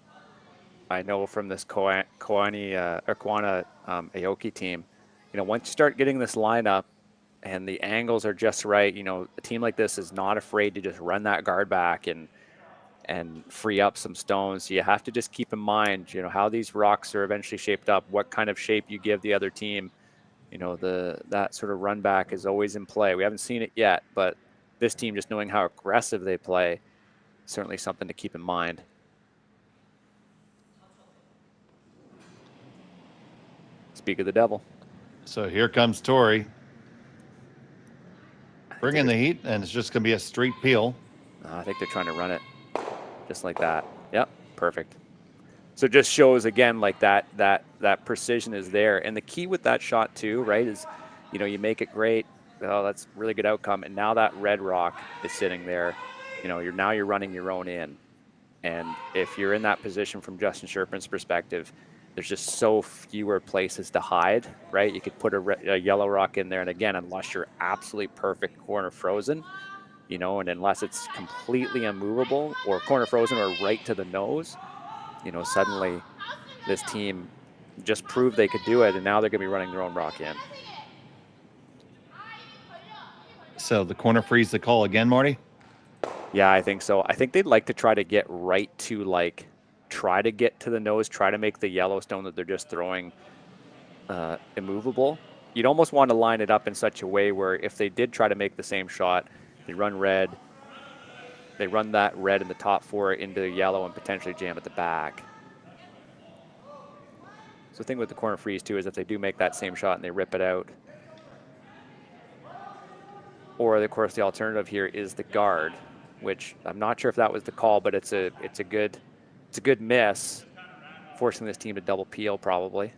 Speaker 7: I know from this Koana Aoki team, once you start getting this lineup and the angles are just right, a team like this is not afraid to just run that guard back and free up some stones. So you have to just keep in mind, how these rocks are eventually shaped up, what kind of shape you give the other team. That sort of run back is always in play. We haven't seen it yet, but this team, just knowing how aggressive they play, certainly something to keep in mind. Speak of the devil.
Speaker 6: So here comes Tori, bringing the heat, and it's just going to be a straight peel.
Speaker 7: I think they're trying to run it just like that. Yep, perfect. So it just shows again, like that precision is there. And the key with that shot too, right, is, you make it great. Oh, that's a really good outcome. And now that red rock is sitting there, you're running your own in. And if you're in that position from Justin Cherpin's perspective, there's just so fewer places to hide, right? You could put a yellow rock in there, and again, unless you're absolutely perfect corner frozen, you know, and unless it's completely unmovable or corner frozen or right to the nose, you know, suddenly this team just proved they could do it, and now they're going to be running their own rock in.
Speaker 6: So the corner freeze the call again, Marty?
Speaker 7: Yeah, I think so. I think they'd like to try to get right to, like, try to get to the nose, try to make the Yellowstone that they're just throwing immovable. You'd almost want to line it up in such a way where if they did try to make the same shot, they run red, they run that red in the top 4 into yellow and potentially jam at the back. So the thing with the corner freeze too is if they do make that same shot and they rip it out, or of course the alternative here is the guard, which I'm not sure if that was the call, but it's a good miss, forcing this team to double peel probably,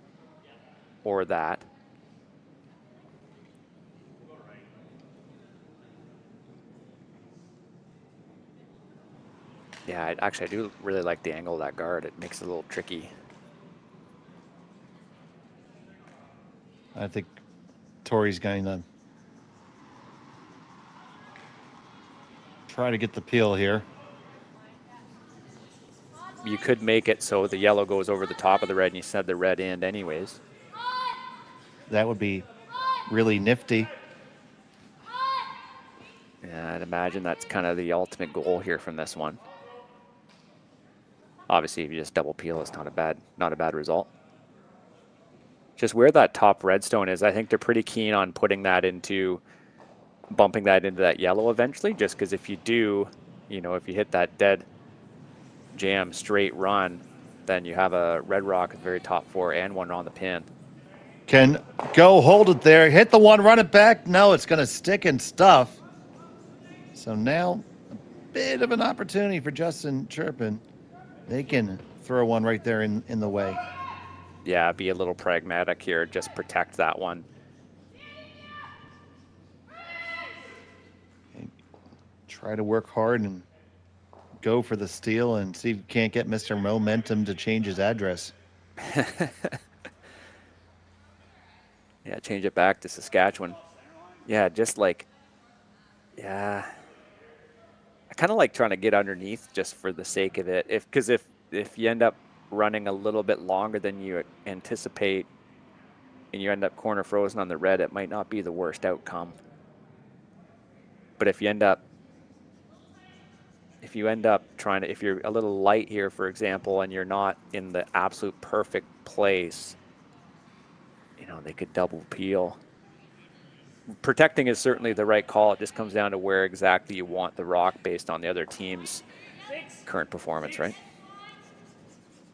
Speaker 7: or that. Yeah, I do really like the angle of that guard. It makes it a little tricky.
Speaker 6: I think Tori's going to try to get the peel here.
Speaker 7: You could make it so the yellow goes over the top of the red and you set the red end anyways.
Speaker 6: That would be really nifty.
Speaker 7: Yeah, I'd imagine that's kind of the ultimate goal here from this one. Obviously, if you just double peel, it's not a bad result. Just where that top redstone is, I think they're pretty keen on putting that into, bumping that into that yellow eventually, just because if you do, you know, if you hit that dead jam straight run, then you have a red rock at the very top 4 and one on the pin.
Speaker 6: Can go hold it there, hit the one, run it back. No, it's going to stick and stuff. So now a bit of an opportunity for Justin Cherpin. They can throw one right there in the way.
Speaker 7: Yeah, be a little pragmatic here. Just protect that one.
Speaker 6: Okay. Try to work hard and go for the steal and see if you can't get Mr. Momentum to change his address.
Speaker 7: Yeah, change it back to Saskatchewan. Yeah, just like, yeah. I kind of like trying to get underneath just for the sake of it. Because if you end up running a little bit longer than you anticipate and you end up corner frozen on the red, it might not be the worst outcome. But if you end up trying to, if you're a little light here, for example, and you're not in the absolute perfect place, you know, they could double peel. Protecting is certainly the right call. It just comes down to where exactly you want the rock based on the other team's current performance, right?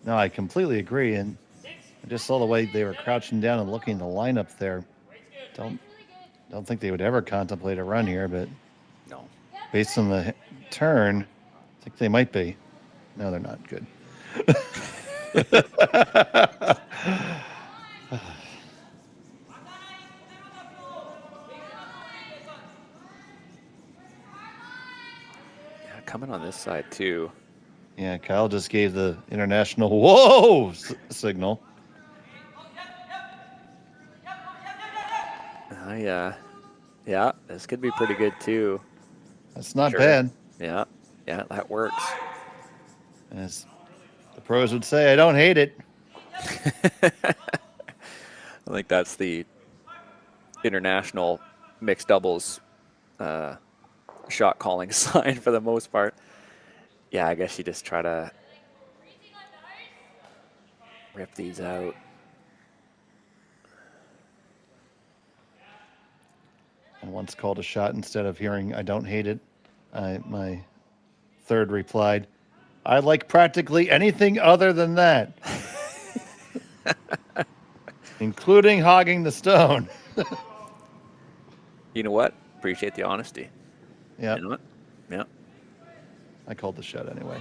Speaker 6: No, I completely agree. And I just saw the way they were crouching down and looking at the lineup there. Don't think they would ever contemplate a run here, but
Speaker 7: no.
Speaker 6: Based on the turn, I think they might be. No, they're not. Good.
Speaker 7: Coming on this side too.
Speaker 6: Yeah, Kyle just gave the international whoa signal.
Speaker 7: Yeah, this could be pretty good too.
Speaker 6: That's not bad.
Speaker 7: Yeah, that works.
Speaker 6: As the pros would say, I don't hate it.
Speaker 7: I think that's the international mixed doubles shot calling sign for the most part. Yeah, I guess you just try to rip these out.
Speaker 6: I once called a shot instead of hearing I don't hate it. My third replied, I like practically anything other than that. Including hogging the stone.
Speaker 7: You know what? Appreciate the honesty.
Speaker 6: Yeah.
Speaker 7: You know what? Yeah.
Speaker 6: I called the shot anyway.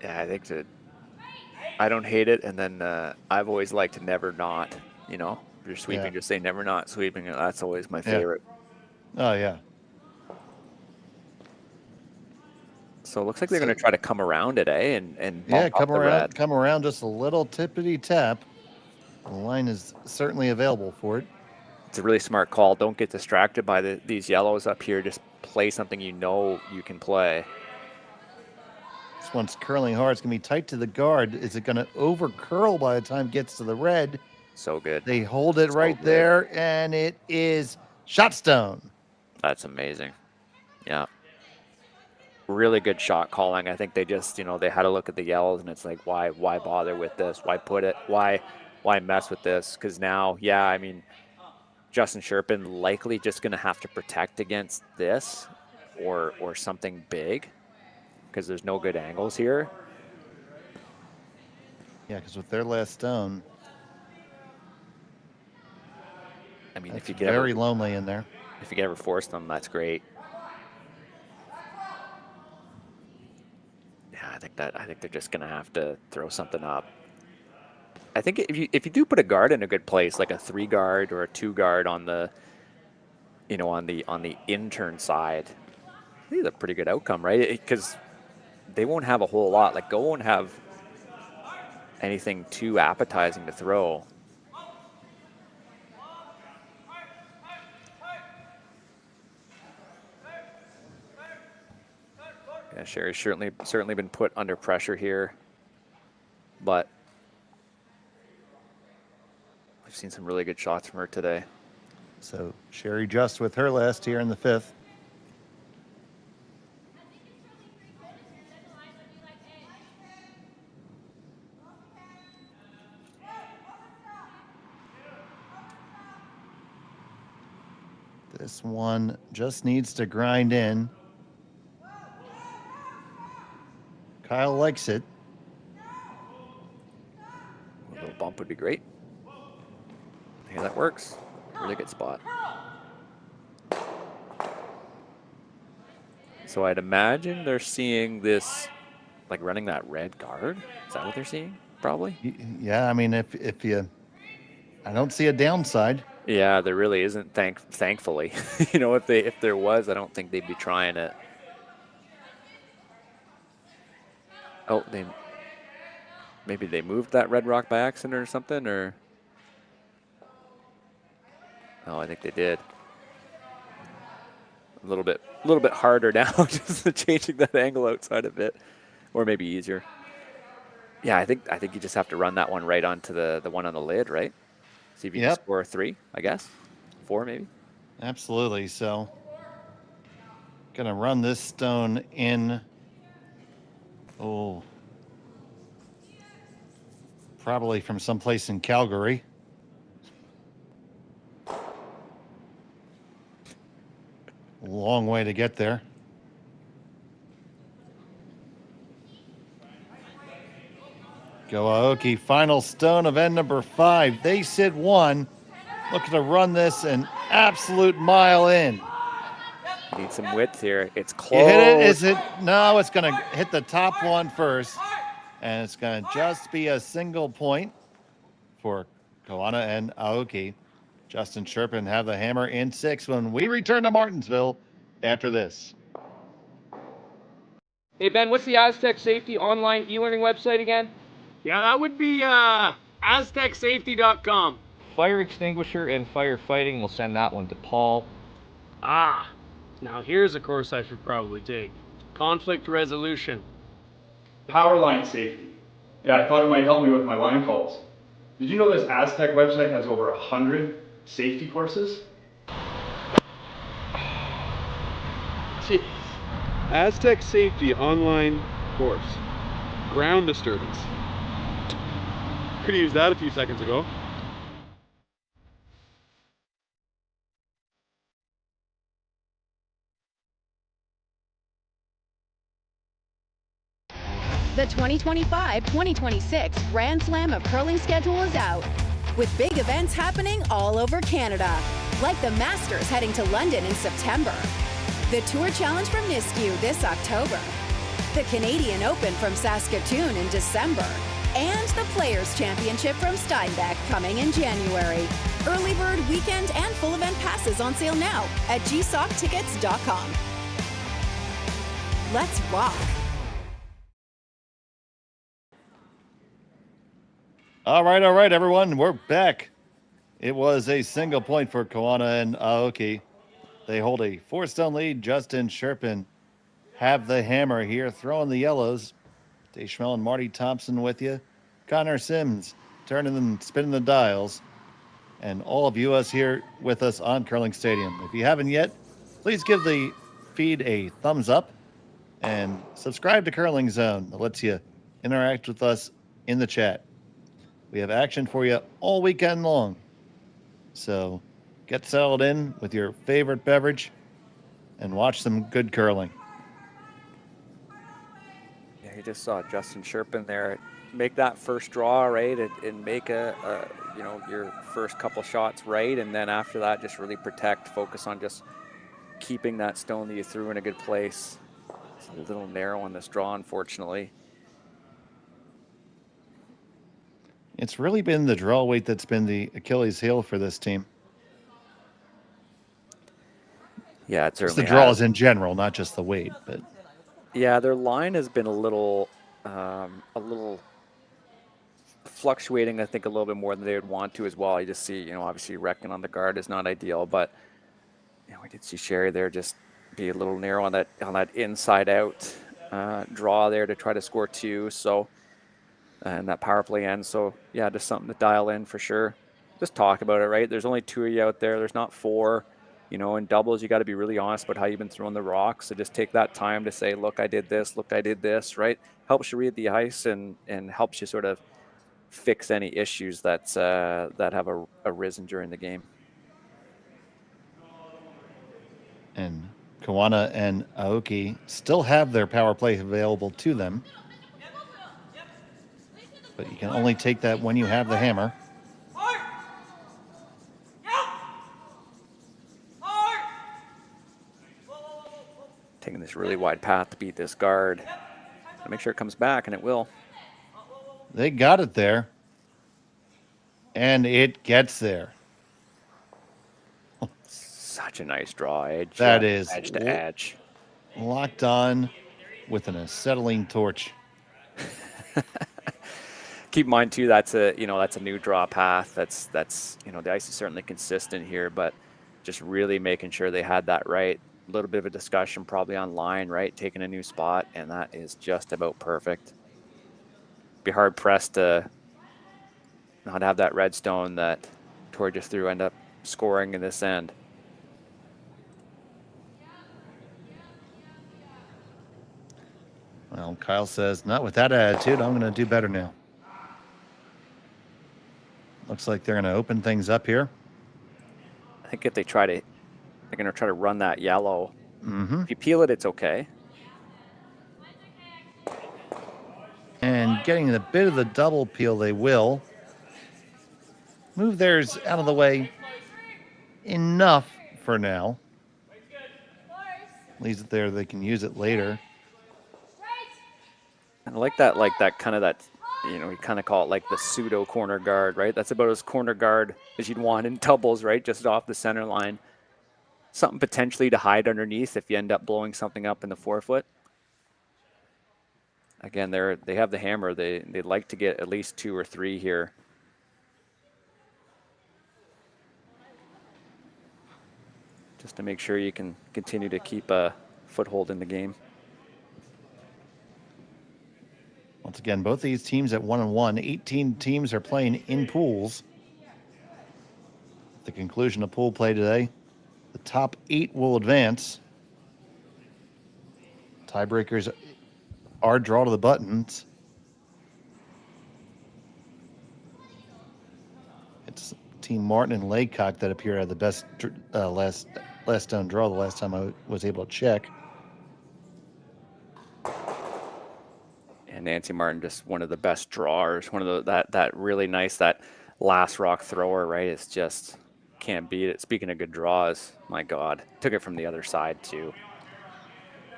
Speaker 7: Yeah, I think that I don't hate it, and then I've always liked to never not, you know, if you're sweeping, just say never not sweeping. That's always my favorite.
Speaker 6: Oh, yeah.
Speaker 7: So So it looks like they're going to try to come around it, eh? And
Speaker 6: Yeah,
Speaker 7: bump up
Speaker 6: come around just a little tippity tap. The line is certainly available for it.
Speaker 7: It's a really smart call. Don't get distracted by these yellows up here. Just play something you know you can play.
Speaker 6: This one's curling hard. It's going to be tight to the guard. Is it going to over curl by the time it gets to the red?
Speaker 7: So good.
Speaker 6: They hold it right there, and it is shot stone.
Speaker 7: That's amazing. Yeah. Really good shot calling. I think they just, they had to look at the yellows, and it's like, why bother with this? Why put it? Why mess with this? Because now, yeah, I mean, Justin Cherpin likely just going to have to protect against this or something big, because there's no good angles here.
Speaker 6: Yeah, because with their last stone,
Speaker 7: I mean,
Speaker 6: if you get very lonely in there.
Speaker 7: If you can ever force them, that's great. Yeah, I think they're just gonna have to throw something up. I think if you do put a guard in a good place, like a 3 guard or a 2 guard on the, on the intern side, I think it's a pretty good outcome, right? Because they won't have a whole lot. Like, Go won't have anything too appetizing to throw. Yeah, Sherry's certainly been put under pressure here, but we've seen some really good shots from her today.
Speaker 6: So Sherry just with her last here in the 5th. This one just needs to grind in. Kyle likes it.
Speaker 7: A little bump would be great. Yeah, that works. Really good spot. So I'd imagine they're seeing this, like running that red guard. Is that what they're seeing? Probably.
Speaker 6: Yeah, I mean, if you, I don't see a downside.
Speaker 7: Yeah, there really isn't. Thankfully, if there was, I don't think they'd be trying it. Oh, maybe they moved that red rock by accident or something, or oh, I think they did. A little bit harder now, just changing that angle outside of it, or maybe easier. Yeah, I think you just have to run that one right onto the one on the lid, right? See if you can score 3, I guess. 4 maybe.
Speaker 6: Absolutely. So, gonna run this stone in. Oh, probably from someplace in Calgary. Long way to get there. Go Aoki, final stone of end number 5. They sit 1. Looking to run this an absolute mile in.
Speaker 7: Need some width here. It's close.
Speaker 6: You hit it? Is it? No, it's going to hit the top one first. And it's going to just be a single point for Koana and Aoki. Justin Cherpin have the hammer in 6 when we return to Martensville after this.
Speaker 1: Hey, Ben, what's the Aztec Safety online e-learning website again?
Speaker 2: Yeah, that would be aztecsafety.com.
Speaker 1: Fire extinguisher and firefighting, we'll send that one to Paul.
Speaker 2: Ah, now here's a course I should probably take. Conflict resolution.
Speaker 3: Power line safety. Yeah, I thought it might help me with my line calls. Did you know this Aztec website has over 100 safety courses?
Speaker 4: Jeez. Aztec Safety online course. Ground disturbance. Could have used that a few seconds ago.
Speaker 8: The 2025-2026 Grand Slam of Curling schedule is out, with big events happening all over Canada, like the Masters heading to London in September, the Tour Challenge from Nisku this October, the Canadian Open from Saskatchewan in December, and the Players' Championship from Steinbeck coming in January. Early bird weekend and full event passes on sale now at gsoctickets.com. Let's rock!
Speaker 6: All right, everyone. We're back. It was a single point for Koana and Aoki. They hold a 4-stone lead. Justin Cherpin have the hammer here, throwing the yellows. Dave Schmel and Marty Thompson with you. Connor Sims turning and spinning the dials. And all of you us here with us on Curling Stadium. If you haven't yet, please give the feed a thumbs up and subscribe to Curling Zone. That lets you interact with us in the chat. We have action for you all weekend long. So get settled in with your favorite beverage and watch some good curling.
Speaker 7: Yeah, you just saw Justin Cherpin there make that first draw right and make a your first couple shots right, and then after that just really focus on just keeping that stone that you threw in a good place. It's a little narrow on this draw, unfortunately.
Speaker 6: It's really been the draw weight that's been the Achilles heel for this team.
Speaker 7: Yeah, it certainly
Speaker 6: the draws in general, not just the weight. But
Speaker 7: yeah, their line has been a little fluctuating. I think a little bit more than they would want to as well. You just see, obviously wrecking on the guard is not ideal, but we did see Sherry there just be a little narrow on that inside out draw there to try to score 2. So. And that power play end. So yeah, just something to dial in for sure. Just talk about it, right? There's only 2 of you out there. There's not 4. In doubles, you got to be really honest about how you've been throwing the rocks. So just take that time to say, look, I did this. Look, I did this, right? Helps you read the ice and helps you sort of fix any issues that have arisen during the game.
Speaker 6: And Koana and Aoki still have their power play available to them. But you can only take that when you have the hammer.
Speaker 7: Taking this really wide path to beat this guard. So make sure it comes back, and it will.
Speaker 6: They got it there. And it gets there.
Speaker 7: Such a nice draw, edge.
Speaker 6: That is
Speaker 7: edge to edge.
Speaker 6: Locked on with an acetylene torch.
Speaker 7: Keep in mind too, that's a new draw path. That's the ice is certainly consistent here, but just really making sure they had that right. A little bit of a discussion probably online, right? Taking a new spot, and that is just about perfect. Be hard pressed to not have that red stone that Tori just threw end up scoring in this end.
Speaker 6: Well, Kyle says, not with that attitude, I'm going to do better now. Looks like they're going to open things up here.
Speaker 7: I think if they're going to try to run that yellow.
Speaker 6: Mm-hmm.
Speaker 7: If you peel it, it's okay.
Speaker 6: And getting a bit of the double peel, they will. Move theirs out of the way enough for now. Leaves it there, they can use it later.
Speaker 7: I like that kind of that, you kind of call it like the pseudo corner guard, right? That's about as corner guard as you'd want in doubles, right? Just off the center line. Something potentially to hide underneath if you end up blowing something up in the forefoot. Again, they have the hammer. They'd like to get at least 2 or 3 here. Just to make sure you can continue to keep a foothold in the game.
Speaker 6: Once again, both these teams at 1-1. 18 teams are playing in pools. At the conclusion of pool play today, the top 8 will advance. Tiebreakers are draw to the buttons. It's Team Martin and Laycock that appear to have the best last stone draw the last time I was able to check.
Speaker 7: And Nancy Martin, just one of the best drawers, one of that really nice, that last rock thrower, right? It's just can't beat it. Speaking of good draws, my God, took it from the other side too.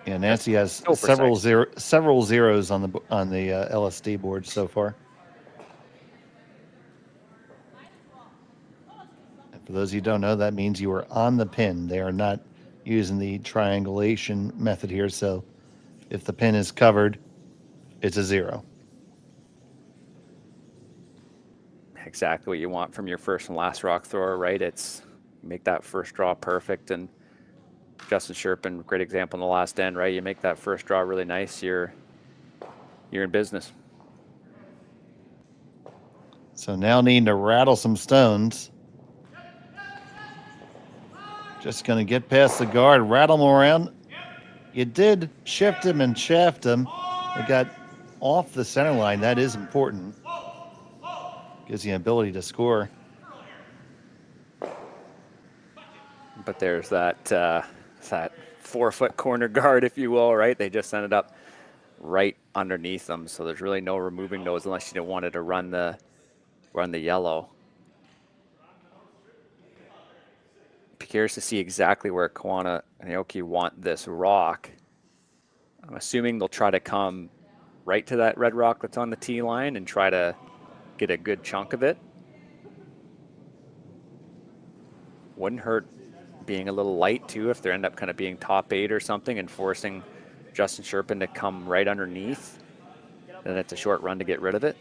Speaker 6: Yeah, Nancy has
Speaker 7: so
Speaker 6: several zeros on the LSD board so far. And for those of you who don't know, that means you are on the pin. They are not using the triangulation method here. So if the pin is covered, it's a 0.
Speaker 7: exactly what you want from your first and last rock thrower, right? It's make that first draw perfect. And Justin Cherpin, great example in the last end, right? You make that first draw really nice, you're in business.
Speaker 6: So now needing to rattle some stones. Just going to get past the guard, rattle him around. You did shift him and shaft him. It got off the center line. That is important. Gives you the ability to score.
Speaker 7: But there's that 4-foot corner guard, if you will, right? They just ended up right underneath them. So there's really no removing those unless you don't wanted to run the yellow. Be curious to see exactly where Koana and Aoki want this rock. I'm assuming they'll try to come right to that red rock that's on the tee line and try to get a good chunk of it. Wouldn't hurt being a little light too if they end up kind of being top 8 or something and forcing Justin Cherpin to come right underneath. Then it's a short run to get rid of it.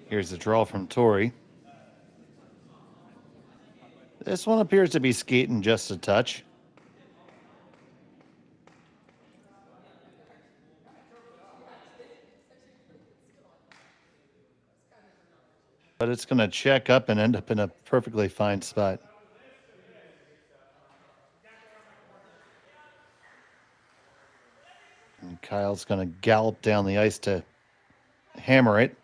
Speaker 6: Here's the draw from Tori. This one appears to be skating just a touch. But it's going to check up and end up in a perfectly fine spot. And Kyle's going to gallop down the ice to hammer it.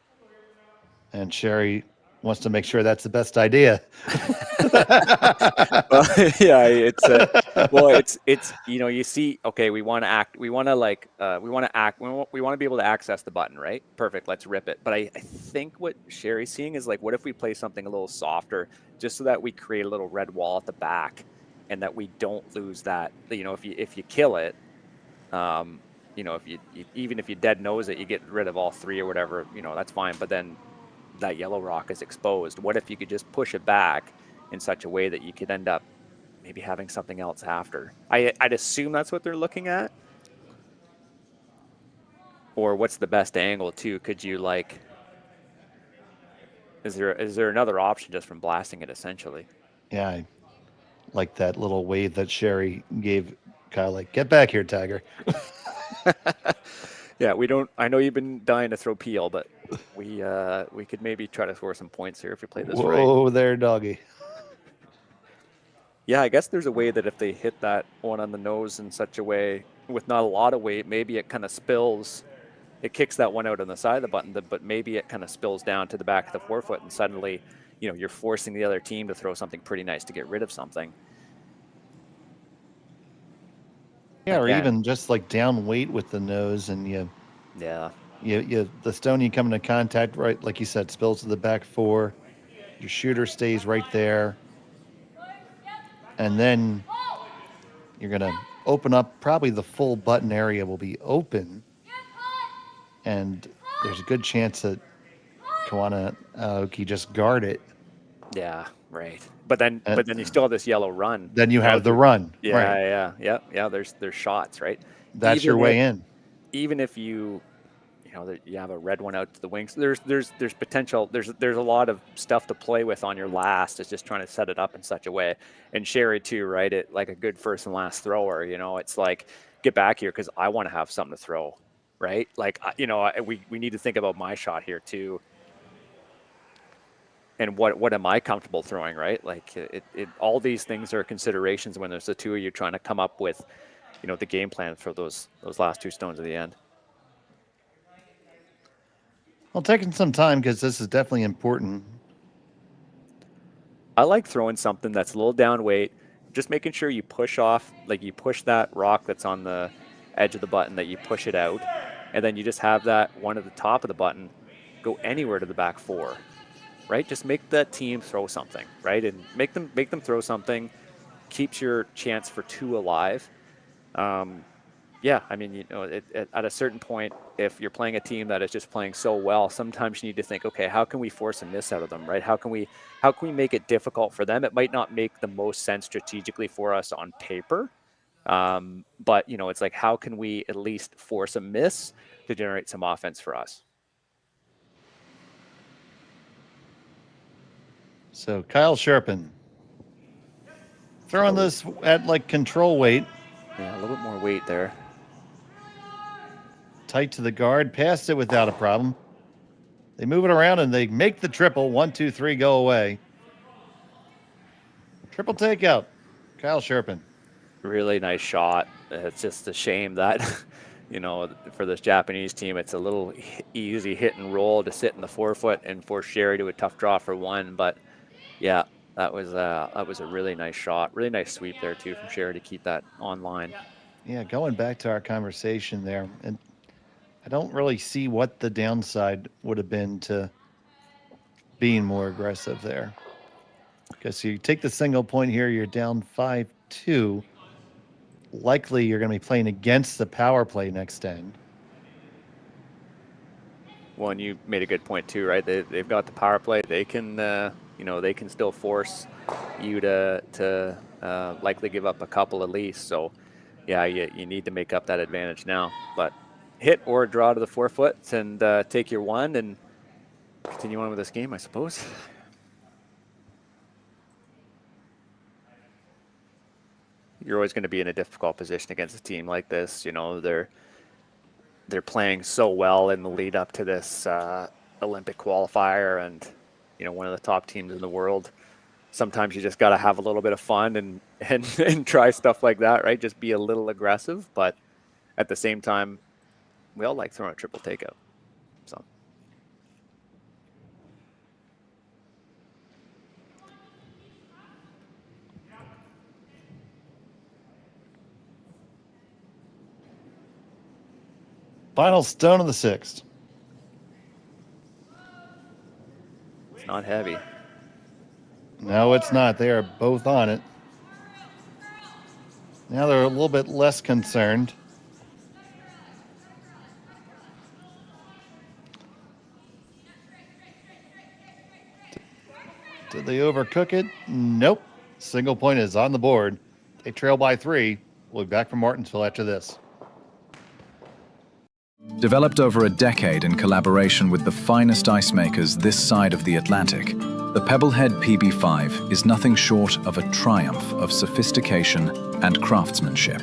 Speaker 6: And Sherry wants to make sure that's the best idea.
Speaker 7: Well, yeah, it's you know, you see, okay, we want to be able to access the button, right? Perfect, let's rip it. But I think what Sherry's seeing is like, what if we play something a little softer, just so that we create a little red wall at the back, and that we don't lose that. You know, if you kill it, you know, even if you dead nose it, you get rid of all 3 or whatever, you know, that's fine. But then that yellow rock is exposed. What if you could just push it back in such a way that you could end up maybe having something else after? I'd assume that's what they're looking at. Or what's the best angle too? Could you like, is there another option just from blasting it essentially?
Speaker 6: Yeah, I like that little wave that Sherry gave Kyle, like, get back here, Tiger.
Speaker 7: Yeah, I know you've been dying to throw peel, but we could maybe try to score some points here if we play this right.
Speaker 6: Whoa there, doggy.
Speaker 7: Yeah, I guess there's a way that if they hit that one on the nose in such a way with not a lot of weight, maybe it kind of spills. It kicks that one out on the side of the button, but maybe it kind of spills down to the back of the forefoot, and suddenly, you know, you're forcing the other team to throw something pretty nice to get rid of something.
Speaker 6: Yeah, or even just like down weight with the nose, and the stone you come into contact, right, like you said, spills to the back 4. Your shooter stays right there. And then you're going to open up, probably the full button area will be open. And there's a good chance that Koana Aoki just guard it.
Speaker 7: Yeah, right. But then you still have this yellow run.
Speaker 6: Then you have the run.
Speaker 7: Yeah,
Speaker 6: right.
Speaker 7: yeah. There's shots, right?
Speaker 6: That's your way in.
Speaker 7: Even if you have a red one out to the wings, there's potential. There's a lot of stuff to play with on your last. It's just trying to set it up in such a way. And Sherry too, right? It like a good first and last thrower. You know, it's like, get back here because I want to have something to throw, right? Like, you know, we need to think about my shot here too. And what am I comfortable throwing, right? Like all these things are considerations when there's the two of you trying to come up with, you know, the game plan for those last 2 stones at the end.
Speaker 6: Well, taking some time because this is definitely important.
Speaker 7: I like throwing something that's a little down weight, just making sure you push off, like you push that rock that's on the edge of the button, that you push it out, and then you just have that one at the top of the button go anywhere to the back 4. Right? Just make that team throw something, right? And make them throw something, keeps your chance for 2 alive. Yeah, I mean, you know, at a certain point, if you're playing a team that is just playing so well, sometimes you need to think, okay, how can we force a miss out of them, right? How can we make it difficult for them? It might not make the most sense strategically for us on paper, but you know, it's like, how can we at least force a miss to generate some offense for us?
Speaker 6: So Kyle Cherpin throwing this at like control weight.
Speaker 7: Yeah, a little bit more weight there.
Speaker 6: Tight to the guard, passed it without a problem. They move it around and they make the triple. 1, 2, 3, go away. Triple takeout. Kyle Cherpin.
Speaker 7: Really nice shot. It's just a shame that, you know, for this Japanese team, it's a little easy hit and roll to sit in the forefoot and force Sherry to a tough draw for one. But yeah, that was a really nice shot. Really nice sweep there too from Sherry to keep that online.
Speaker 6: Yeah, going back to our conversation there, and I don't really see what the downside would have been to being more aggressive there. Because you take the single point here, you're down 5-2. Likely you're going to be playing against the power play next end.
Speaker 7: Well, and you made a good point too, right? They've got the power play. They can, you know, they can still force you to likely give up a couple at least. So, yeah, you need to make up that advantage now. But hit or draw to the forefoot and take your one and continue on with this game, I suppose. You're always going to be in a difficult position against a team like this. You know, they're playing so well in the lead up to this Olympic qualifier, and you know, one of the top teams in the world. Sometimes you just got to have a little bit of fun and try stuff like that, right? Just be a little aggressive, but at the same time, we all like throwing a triple takeout. So.
Speaker 6: Final stone of the sixth.
Speaker 7: It's not heavy.
Speaker 6: No, it's not. They are both on it. Now they're a little bit less concerned. Did they overcook it? Nope. Single point is on the board. They trail by 3. We'll be back from Martensville after this.
Speaker 9: Developed over a decade in collaboration with the finest ice makers this side of the Atlantic, the Pebblehead PB5 is nothing short of a triumph of sophistication and craftsmanship.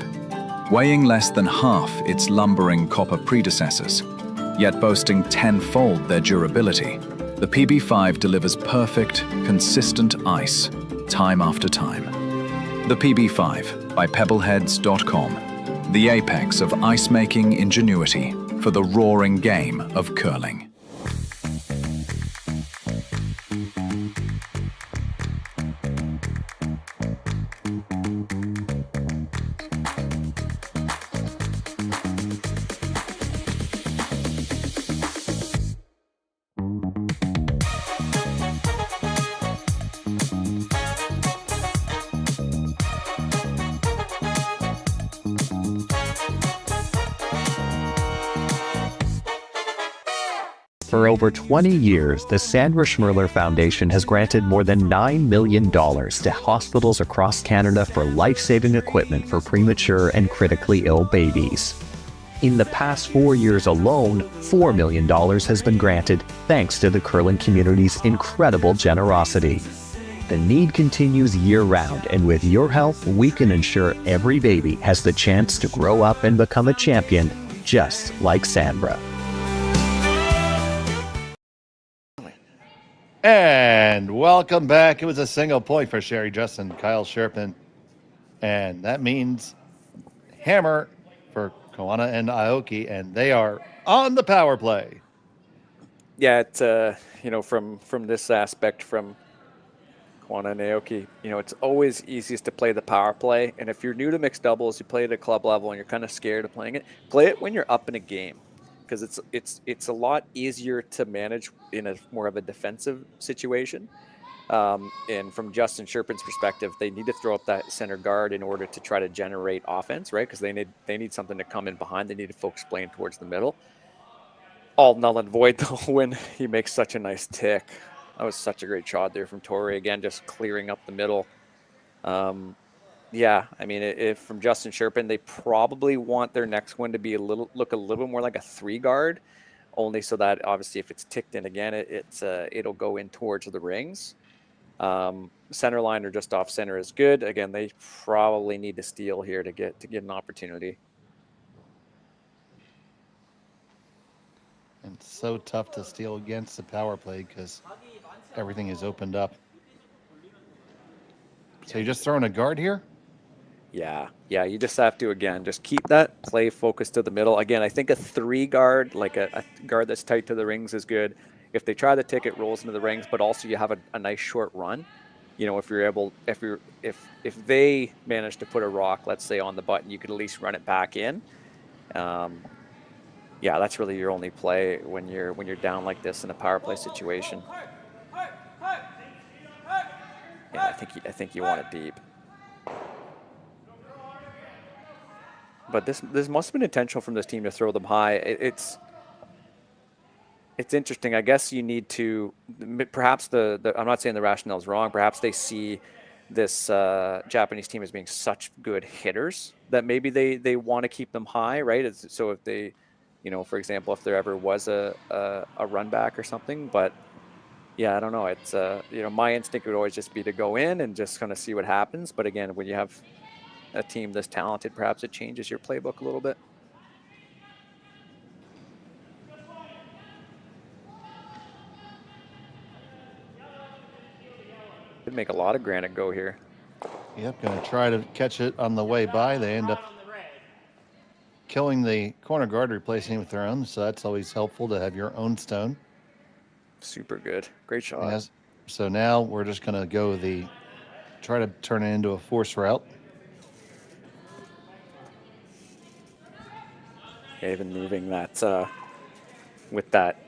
Speaker 9: Weighing less than half its lumbering copper predecessors, yet boasting tenfold their durability, the PB5 delivers perfect, consistent ice, time after time. The PB5 by pebbleheads.com, the apex of ice-making ingenuity for the roaring game of curling.
Speaker 10: For over 20 years, the Sandra Schmirler Foundation has granted more than $9 million to hospitals across Canada for life-saving equipment for premature and critically ill babies. In the past 4 years alone, $4 million has been granted thanks to the curling community's incredible generosity. The need continues year-round, and with your help, we can ensure every baby has the chance to grow up and become a champion, just like Sandra.
Speaker 6: And welcome back. It was a single point for Sherry Justin, Kyle Cherpin. And that means hammer for Koana and Aoki, and they are on the power play.
Speaker 7: Yeah, it's you know, from this aspect, from Koana and Aoki, you know, it's always easiest to play the power play. And if you're new to mixed doubles, you play at a club level and you're kind of scared of playing it, play it when you're up in a game. Because it's a lot easier to manage in a more of a defensive situation. And from Justin Cherpin's perspective, they need to throw up that center guard in order to try to generate offense, right? Because they need something to come in behind. They need to focus playing towards the middle. All null and void though when he makes such a nice tick. That was such a great shot there from Tori, again, just clearing up the middle. Yeah, I mean, if from Justin Cherpin, they probably want their next one to be look a little bit more like a 3 guard, only so that obviously if it's ticked in again, it'll go in towards the rings. Center line or just off center is good. Again, they probably need to steal here to get an opportunity.
Speaker 6: And it's so tough to steal against the power play because everything is opened up. So you're just throwing a guard here?
Speaker 7: Yeah, you just have to, again, just keep that play focused to the middle. Again, I think a 3 guard, like a guard that's tight to the rings is good. If they try the ticket, rolls into the rings, but also you have a nice short run. You know, if if they manage to put a rock, let's say, on the button, you could at least run it back in. Yeah, that's really your only play when you're down like this in a power play situation. Yeah, I think you want it deep. But this must have been intentional from this team to throw them high. It's interesting. I guess you need to, perhaps I'm not saying the rationale is wrong. Perhaps they see this Japanese team as being such good hitters that maybe they want to keep them high, right? So if they, you know, for example, if there ever was a run back or something. But yeah, I don't know. It's you know, my instinct would always just be to go in and just kind of see what happens. But again, when you have a team this talented, perhaps it changes your playbook a little bit. Could make a lot of granite go here.
Speaker 6: Yep, going to try to catch it on the way by. They end up killing the corner guard, replacing it with their own, so that's always helpful to have your own stone.
Speaker 7: Super good. Great shot.
Speaker 6: Yes. So now we're just going to go try to turn it into a force route.
Speaker 7: Even moving that with that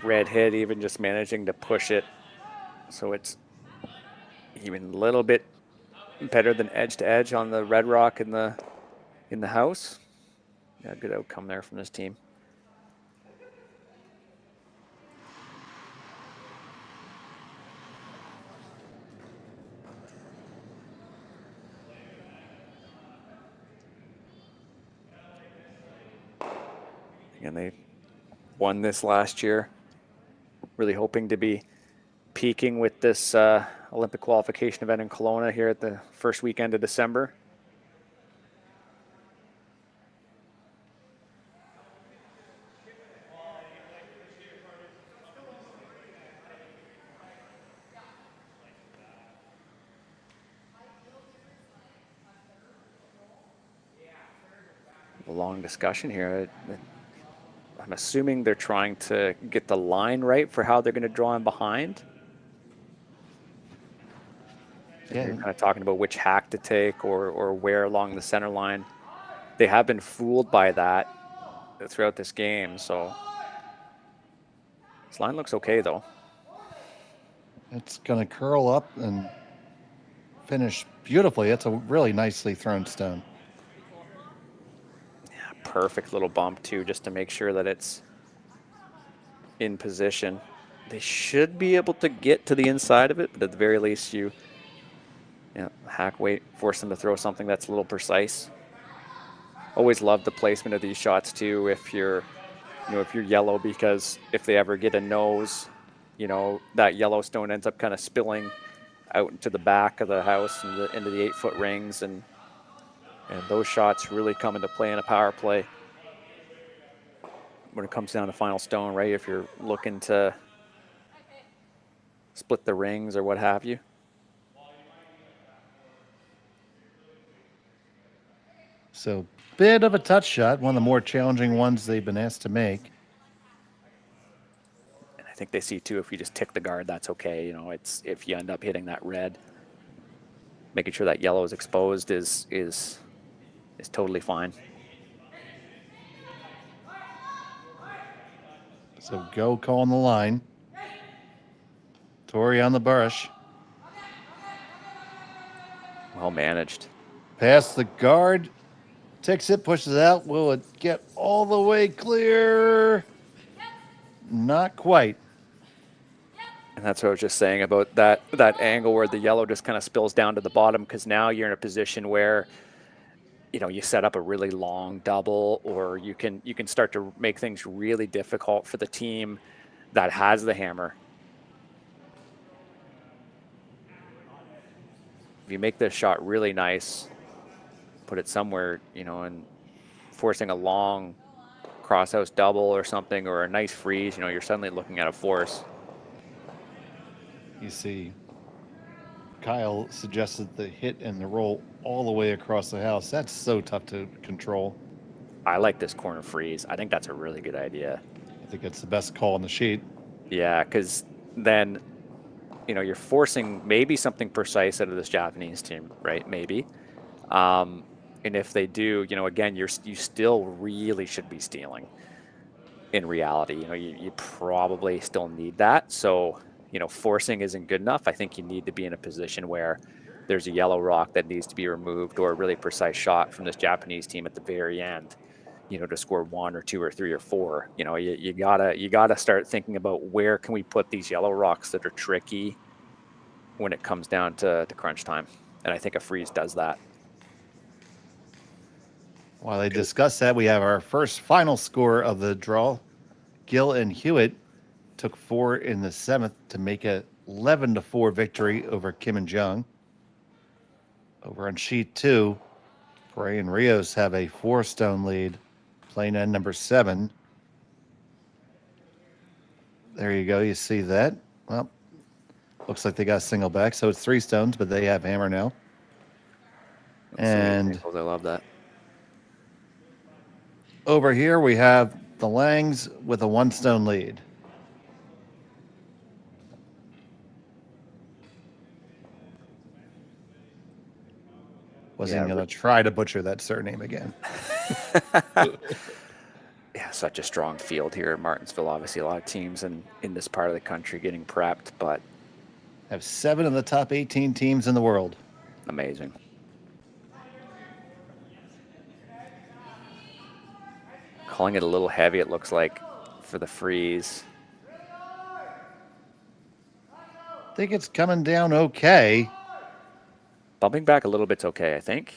Speaker 7: red hit, even just managing to push it so it's even a little bit better than edge to edge on the red rock in the house. Yeah, good outcome there from this team. And they won this last year. Really hoping to be peaking with this Olympic qualification event in Koana here at the first weekend of December. A long discussion here. I'm assuming they're trying to get the line right for how they're going to draw in behind. Yeah. They're kind of talking about which hack to take or where along the center line. They have been fooled by that throughout this game, so this line looks okay though.
Speaker 6: It's going to curl up and finish beautifully. It's a really nicely thrown stone.
Speaker 7: Perfect little bump too, just to make sure that it's in position. They should be able to get to the inside of it, but at the very least you know, hack weight, force them to throw something that's a little precise. Always love the placement of these shots too if you're yellow, because if they ever get a nose, you know, that yellow stone ends up kind of spilling out into the back of the house and into the 8-foot rings, and those shots really come into play in a power play when it comes down to final stone, right? If you're looking to split the rings or what have you.
Speaker 6: So, bit of a touch shot, one of the more challenging ones they've been asked to make.
Speaker 7: And I think they see too, if you just tick the guard, that's okay. You know, it's if you end up hitting that red, making sure that yellow is exposed is totally fine.
Speaker 6: So go calling the line. Tori on the brush.
Speaker 7: Well managed.
Speaker 6: Past the guard. Ticks it, pushes it out. Will it get all the way clear? Not quite.
Speaker 7: And that's what I was just saying about that angle where the yellow just kind of spills down to the bottom, because now you're in a position where, you know, you set up a really long double, or you can start to make things really difficult for the team that has the hammer. if you make this shot really nice, put it somewhere, you know, and forcing a long crosshouse double or something, or a nice freeze, you know, you're suddenly looking at a force.
Speaker 6: You see, Kyle suggested the hit and the roll all the way across the house. That's so tough to control.
Speaker 7: I like this corner freeze. I think that's a really good idea.
Speaker 6: I think it's the best call on the sheet.
Speaker 7: Yeah, because then, you know, you're forcing maybe something precise out of this Japanese team, right? Maybe. And if they do, you know, again, you still really should be stealing. In reality, you know, you probably still need that. So, you know, forcing isn't good enough. I think you need to be in a position where there's a yellow rock that needs to be removed, or a really precise shot from this Japanese team at the very end, you know, to score 1 or 2 or 3 or 4. You know, you gotta start thinking about where can we put these yellow rocks that are tricky when it comes down to crunch time. And I think a freeze does that.
Speaker 6: While they discuss that, we have our first final score of the draw. Gill and Hewitt took 4 in the 7th to make a 11-4 victory over Kim and Jung. Over on sheet 2, Bray and Rios have a 4-stone lead, playing end number 7. There you go. You see that? Well, looks like they got a single back, so it's 3 stones, but they have hammer now. And
Speaker 7: I love that.
Speaker 6: Over here, we have the Langs with a 1-stone lead. Wasn't going to try to butcher that surname again.
Speaker 7: Yeah, such a strong field here in Martensville. Obviously, a lot of teams in this part of the country getting prepped, but
Speaker 6: have 7 of the top 18 teams in the world.
Speaker 7: Amazing. Calling it a little heavy, it looks like, for the freeze.
Speaker 6: I think it's coming down okay.
Speaker 7: Bumping back a little bit's okay, I think.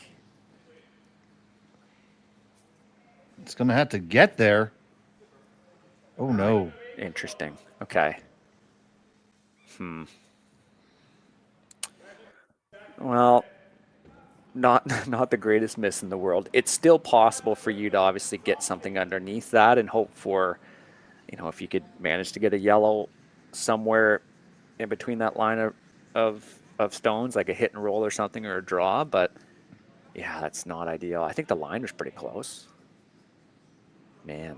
Speaker 6: It's going to have to get there. Oh, no.
Speaker 7: Interesting. Okay. Well, not the greatest miss in the world. It's still possible for you to obviously get something underneath that and hope for, you know, if you could manage to get a yellow somewhere in between that line of stones, like a hit and roll or something, or a draw. But yeah, that's not ideal. I think the line was pretty close. Man,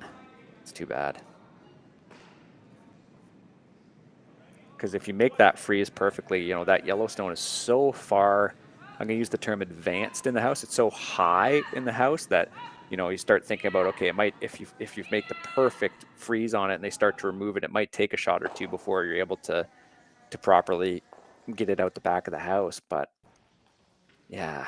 Speaker 7: it's too bad. Because if you make that freeze perfectly, you know, that Yellowstone is so far, I'm going to use the term advanced in the house. It's so high in the house that, you know, you start thinking about, okay, it might, if you make the perfect freeze on it and they start to remove it, it might take a shot or two before you're able to properly get it out the back of the house. But yeah.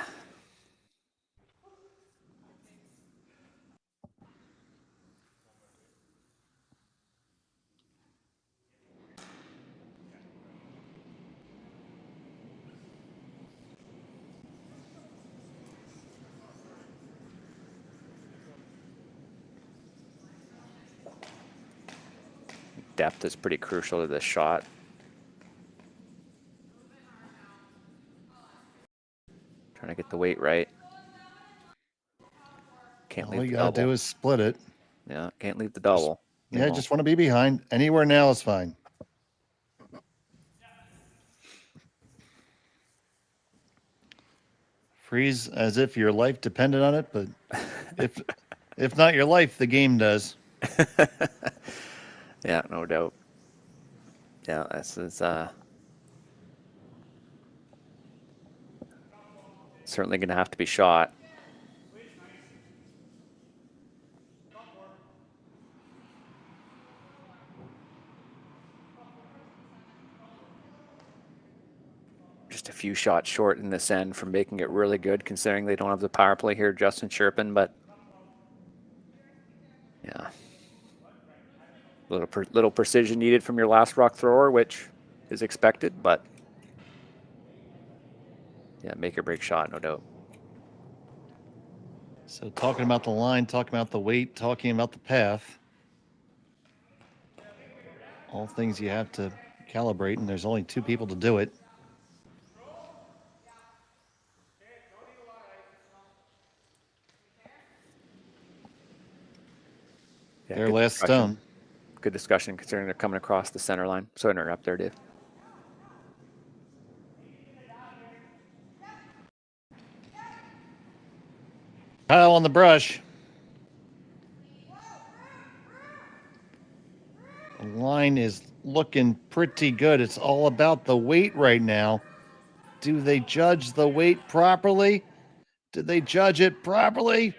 Speaker 7: Depth is pretty crucial to this shot. Trying to get the weight right. Can't leave
Speaker 6: All
Speaker 7: the
Speaker 6: you got to do is split it.
Speaker 7: Yeah, can't leave the double.
Speaker 6: Yeah, just want to be behind. Anywhere now is fine. Freeze as if your life depended on it, but if not your life, the game does.
Speaker 7: Yeah, no doubt. Yeah, this is certainly going to have to be shot. Just a few shots short in this end from making it really good, considering they don't have the power play here, Justin Cherpin, but yeah. Little precision needed from your last rock thrower, which is expected, but yeah, make or break shot, no doubt.
Speaker 6: So talking about the line, talking about the weight, talking about the path, all things you have to calibrate, and there's only 2 people to do it. last
Speaker 7: discussion.
Speaker 6: stone.
Speaker 7: Good discussion considering they're coming across the center line. Sorry to interrupt there, Dave.
Speaker 6: Kyle on the brush. The line is looking pretty good. It's all about the weight right now. Do they judge the weight properly? Did they judge it properly?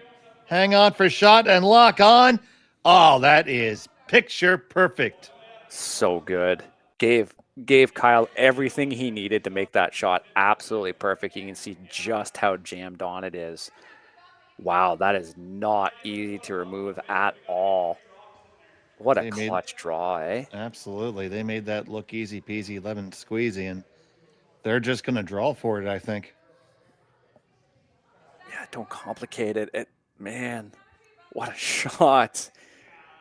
Speaker 6: Hang on for shot and lock on. Oh, that is picture perfect.
Speaker 7: So good. Gave Kyle everything he needed to make that shot absolutely perfect. You can see just how jammed on it is. Wow, that is not easy to remove at all. What a clutch draw, eh?
Speaker 6: Absolutely. They made that look easy peasy, lemon squeezy, and they're just going to draw for it, I think.
Speaker 7: Yeah, don't complicate it. Man, what a shot.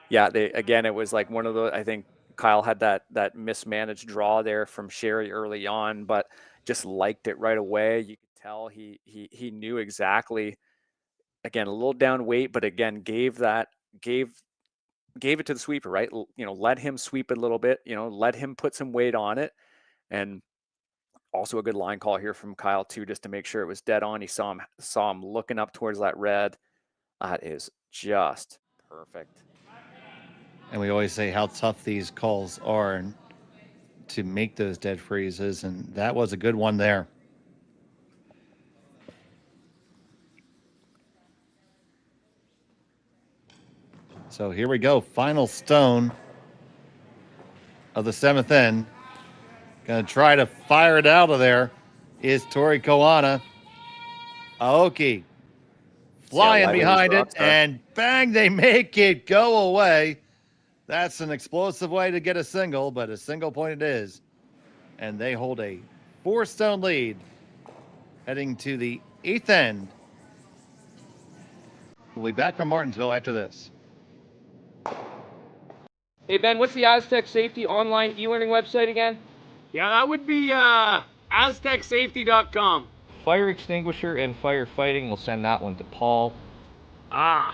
Speaker 7: Yeah, again, it was like one of those, I think Kyle had that mismanaged draw there from Sherry early on, but just liked it right away. You could tell he knew exactly, again, a little down weight, but again, gave it to the sweeper, right? Let him sweep it a little bit, let him put some weight on it. And also a good line call here from Kyle too, just to make sure it was dead on. He saw him looking up towards that red. That is just perfect.
Speaker 6: And we always say how tough these calls are and to make those dead freezes, and that was a good one there. So here we go. Final stone of the 7th end. Going to try to fire it out of there is Tori Koana. Aoki flying behind it, and bang, they make it go away. That's an explosive way to get a single, but a single point it is. And they hold a 4-stone lead heading to the 8th end. We'll be back from Martensville after this.
Speaker 1: Hey, Ben, what's the Aztec Safety online e-learning website again?
Speaker 2: Yeah, that would be aztecsafety.com.
Speaker 1: Fire extinguisher and firefighting, we'll send that one to Paul.
Speaker 2: Now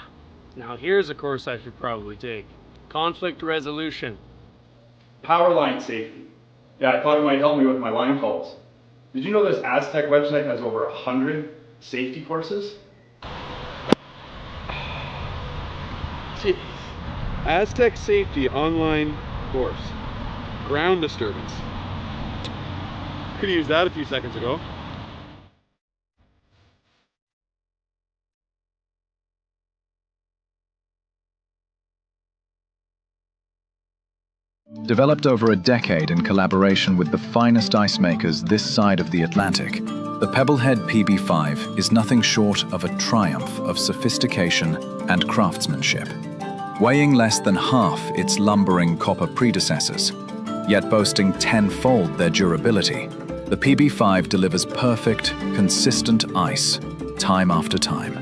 Speaker 2: here's a course I should probably take. Conflict resolution.
Speaker 3: Power line safety. Yeah, I thought it might help me with my line calls. Did you know this Aztec website has over 100 safety courses?
Speaker 4: Jeez. Aztec Safety online course. Ground disturbance. Could have used that a few seconds ago.
Speaker 9: Developed over a decade in collaboration with the finest ice makers this side of the Atlantic, the Pebblehead PB5 is nothing short of a triumph of sophistication and craftsmanship. Weighing less than half its lumbering copper predecessors, yet boasting 10-fold their durability, the PB5 delivers perfect, consistent ice, time after time.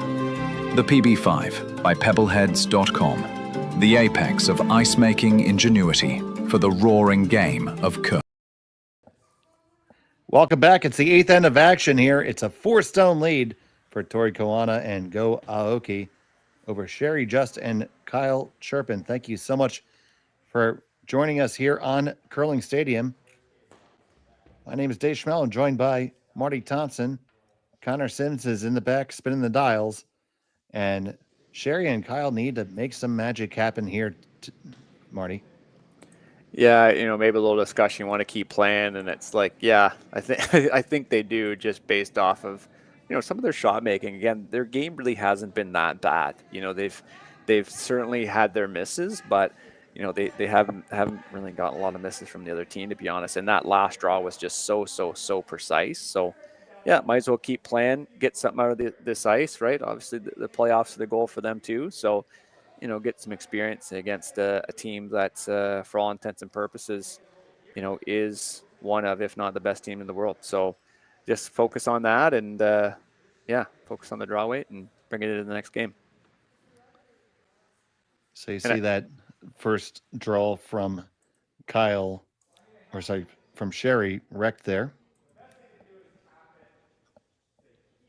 Speaker 9: The PB5 by Pebbleheads.com, the apex of ice-making ingenuity for the roaring game of curling.
Speaker 6: Welcome back. It's the 8th end of action here. It's a 4-stone lead for Tori Koana and Go Aoki over Sherry Just and Kyle Cherpin. Thank you so much for joining us here on Curling Stadium. My name is Dave Schmel. I'm joined by Marty Thompson. Connor Sims is in the back spinning the dials. And Sherry and Kyle need to make some magic happen here, Marty.
Speaker 7: Yeah, maybe a little discussion you want to keep playing, and it's like, yeah, I think they do, just based off of, some of their shot making. Again, their game really hasn't been that bad. They've certainly had their misses, but they haven't really gotten a lot of misses from the other team, to be honest. And that last draw was just so precise. So yeah, might as well keep playing, get something out of this ice, right? Obviously the playoffs are the goal for them too. So get some experience against a team that, for all intents and purposes, is one of, if not the best team in the world. So just focus on that and, focus on the draw weight and bring it into the next game.
Speaker 6: So you see that first draw from from Sherry wrecked there.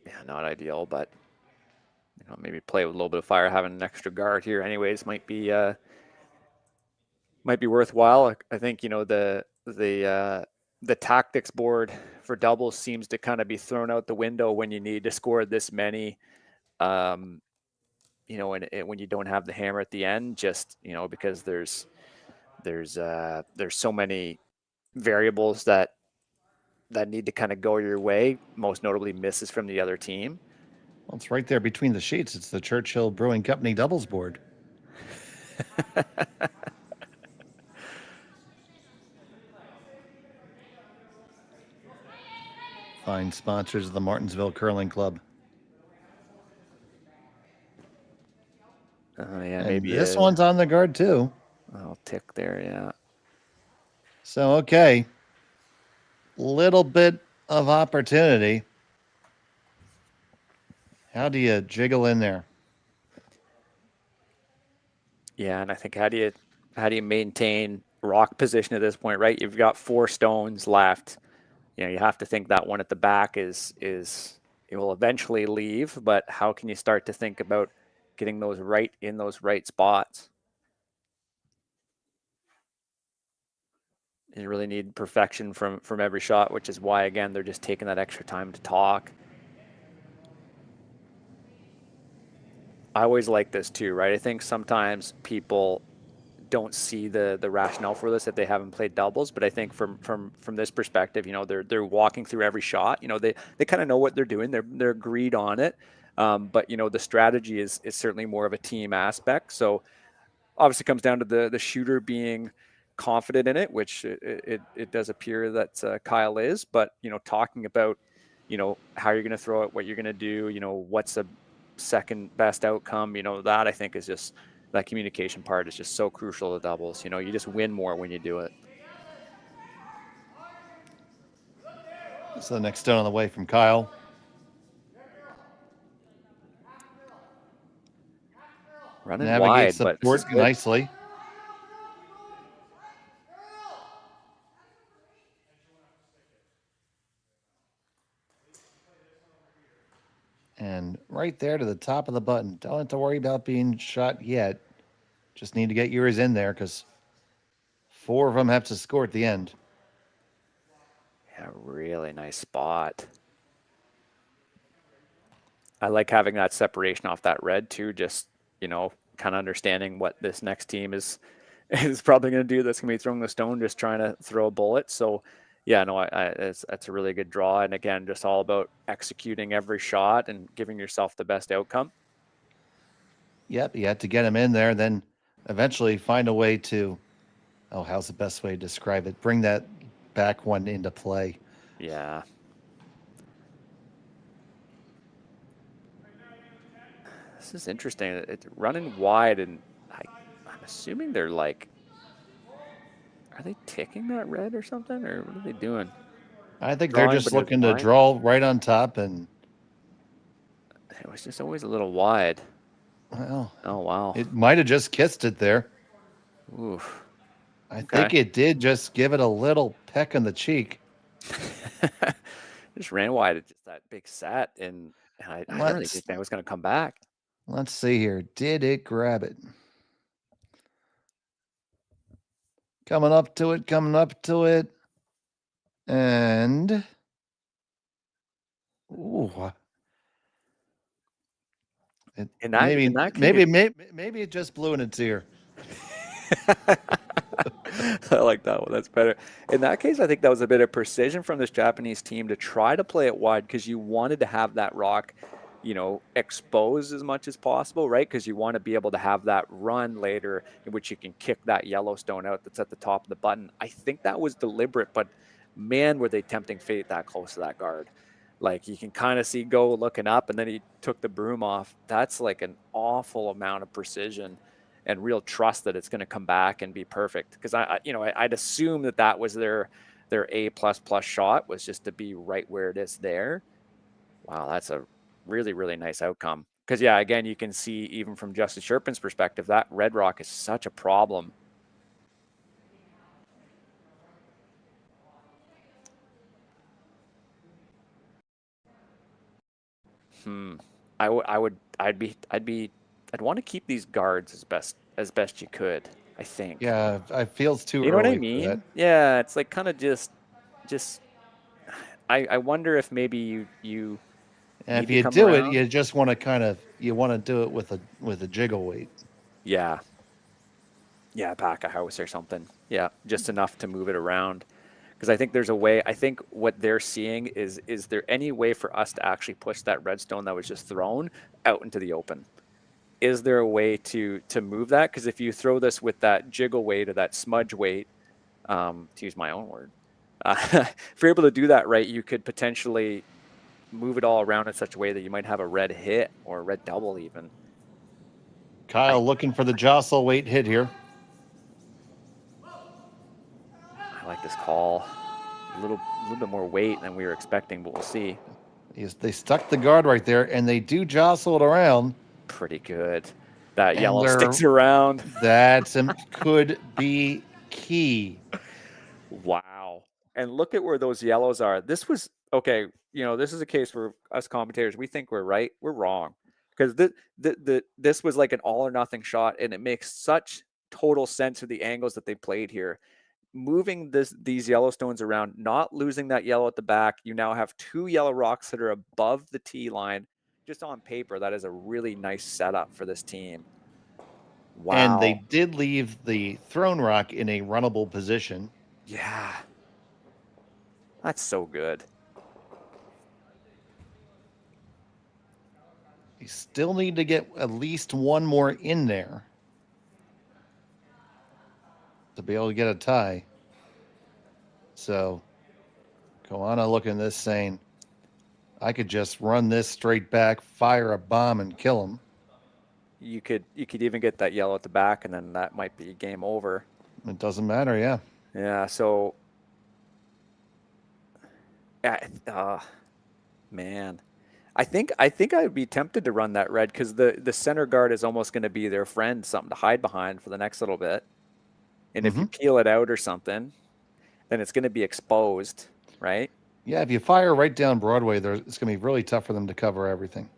Speaker 7: Yeah, not ideal, but maybe play with a little bit of fire. Having an extra guard here anyways might be might be worthwhile. I think, you know, the tactics board for doubles seems to kind of be thrown out the window when you need to score this many. You know, when you don't have the hammer at the end, just, you know, because there's so many variables that need to kind of go your way, most notably misses from the other team.
Speaker 6: Well, it's right there between the sheets. It's the Churchill Brewing Company doubles board. Fine sponsors of the Martensville Curling Club.
Speaker 7: Oh yeah,
Speaker 6: and
Speaker 7: maybe
Speaker 6: this one's on the guard too.
Speaker 7: I'll tick there, yeah.
Speaker 6: So, okay. Little bit of opportunity. How do you jiggle in there?
Speaker 7: Yeah, and I think how do you maintain rock position at this point, right? You've got 4 stones left. You know, you have to think that one at the back is it will eventually leave, but how can you start to think about getting those right in those right spots? You really need perfection from every shot, which is why, again, they're just taking that extra time to talk. I always like this too, right? I think sometimes people don't see the rationale for this if they haven't played doubles, but I think from this perspective, you know, they're walking through every shot. You know, they kind of know what they're doing. They're agreed on it, but you know, the strategy is certainly more of a team aspect. So obviously, it comes down to the shooter being confident in it, which it does appear that Kyle is. But you know, talking about, you know, how you're going to throw it, what you're going to do, you know, what's a second best outcome, you know, that I think is just, that communication part is just so crucial to doubles. You know, you just win more when you do it.
Speaker 6: So the next stone on the way from Kyle.
Speaker 7: Running
Speaker 6: Navigates
Speaker 7: wide,
Speaker 6: the port nicely. And right there to the top of the button. Don't have to worry about being shot yet. Just need to get yours in there because 4 of them have to score at the end.
Speaker 7: Yeah, really nice spot. I like having that separation off that red too, just, you know, kind of understanding what this next team is probably going to do. That's going to be throwing the stone, just trying to throw a bullet. So yeah, no, that's a really good draw. And again, just all about executing every shot and giving yourself the best outcome.
Speaker 6: Yep, you have to get them in there, then eventually find a way to, oh, how's the best way to describe it? Bring that back one into play.
Speaker 7: Yeah. This is interesting. It's running wide, and I'm assuming they're like, are they ticking that red or something, or what are they doing?
Speaker 6: I think they're just looking to draw right on top, and
Speaker 7: it was just always a little wide.
Speaker 6: Well,
Speaker 7: oh wow,
Speaker 6: it might have just kissed it there.
Speaker 7: Oof.
Speaker 6: I think it did just give it a little peck on the cheek.
Speaker 7: Just ran wide at just that big set, and I didn't really think that was going to come back.
Speaker 6: Let's see here. Did it grab it? Coming up to it. And ooh. Maybe it just blew in its ear.
Speaker 7: I like that one. That's better. In that case, I think that was a bit of precision from this Japanese team to try to play it wide because you wanted to have that rock, you know, exposed as much as possible, right? Because you want to be able to have that run later in which you can kick that Yellowstone out that's at the top of the button. I think that was deliberate, but man, were they tempting fate that close to that guard. Like you can kind of see Go looking up, and then he took the broom off. That's like an awful amount of precision and real trust that it's going to come back and be perfect. Because I'd assume that was their A++ shot, was just to be right where it is there. Wow, that's a really, really nice outcome. Because yeah, again, you can see even from Justin Cherpin's perspective, that red rock is such a problem. I'd want to keep these guards as best you could. I think.
Speaker 6: Yeah, it feels too
Speaker 7: You know what I
Speaker 6: early for that.
Speaker 7: mean? Yeah, it's like kind of just. I wonder if maybe you
Speaker 6: And
Speaker 7: need
Speaker 6: if
Speaker 7: to
Speaker 6: you
Speaker 7: come
Speaker 6: do it,
Speaker 7: around.
Speaker 6: you just want to do it with a jiggle weight.
Speaker 7: Yeah. Yeah, pack a house or something. Yeah, just enough to move it around. Because I think there's a way. I think what they're seeing is there any way for us to actually push that redstone that was just thrown out into the open? Is there a way to move that? Because if you throw this with that jiggle weight or that smudge weight, to use my own word, if you're able to do that right, you could potentially move it all around in such a way that you might have a red hit or a red double even.
Speaker 6: Kyle looking for the jostle weight hit here.
Speaker 7: I like this call. A little bit more weight than we were expecting, but we'll see.
Speaker 6: They stuck the guard right there, and they do jostle it around.
Speaker 7: Pretty good. That
Speaker 6: And
Speaker 7: yellow sticks around.
Speaker 6: That could be key.
Speaker 7: Wow. And look at where those yellows are. This was, okay, this is a case where us commentators, we think we're right. We're wrong. Because this was like an all or nothing shot, and it makes such total sense of the angles that they played here. Moving these yellow stones around, not losing that yellow at the back. You now have 2 yellow rocks that are above the tee line. Just on paper, that is a really nice setup for this team. Wow.
Speaker 6: And they did leave the thrown rock in a runnable position.
Speaker 7: Yeah. That's so good.
Speaker 6: You still need to get at least one more in there to be able to get a tie. So Koana looking at this saying, I could just run this straight back, fire a bomb, and kill him.
Speaker 7: You could even get that yellow at the back, and then that might be game over.
Speaker 6: It doesn't matter, yeah.
Speaker 7: Yeah, so man. I think I would be tempted to run that red because the center guard is almost going to be their friend, something to hide behind for the next little bit. And if you peel it out or something, then it's going to be exposed, right?
Speaker 6: Yeah, if you fire right down Broadway, it's going to be really tough for them to cover everything.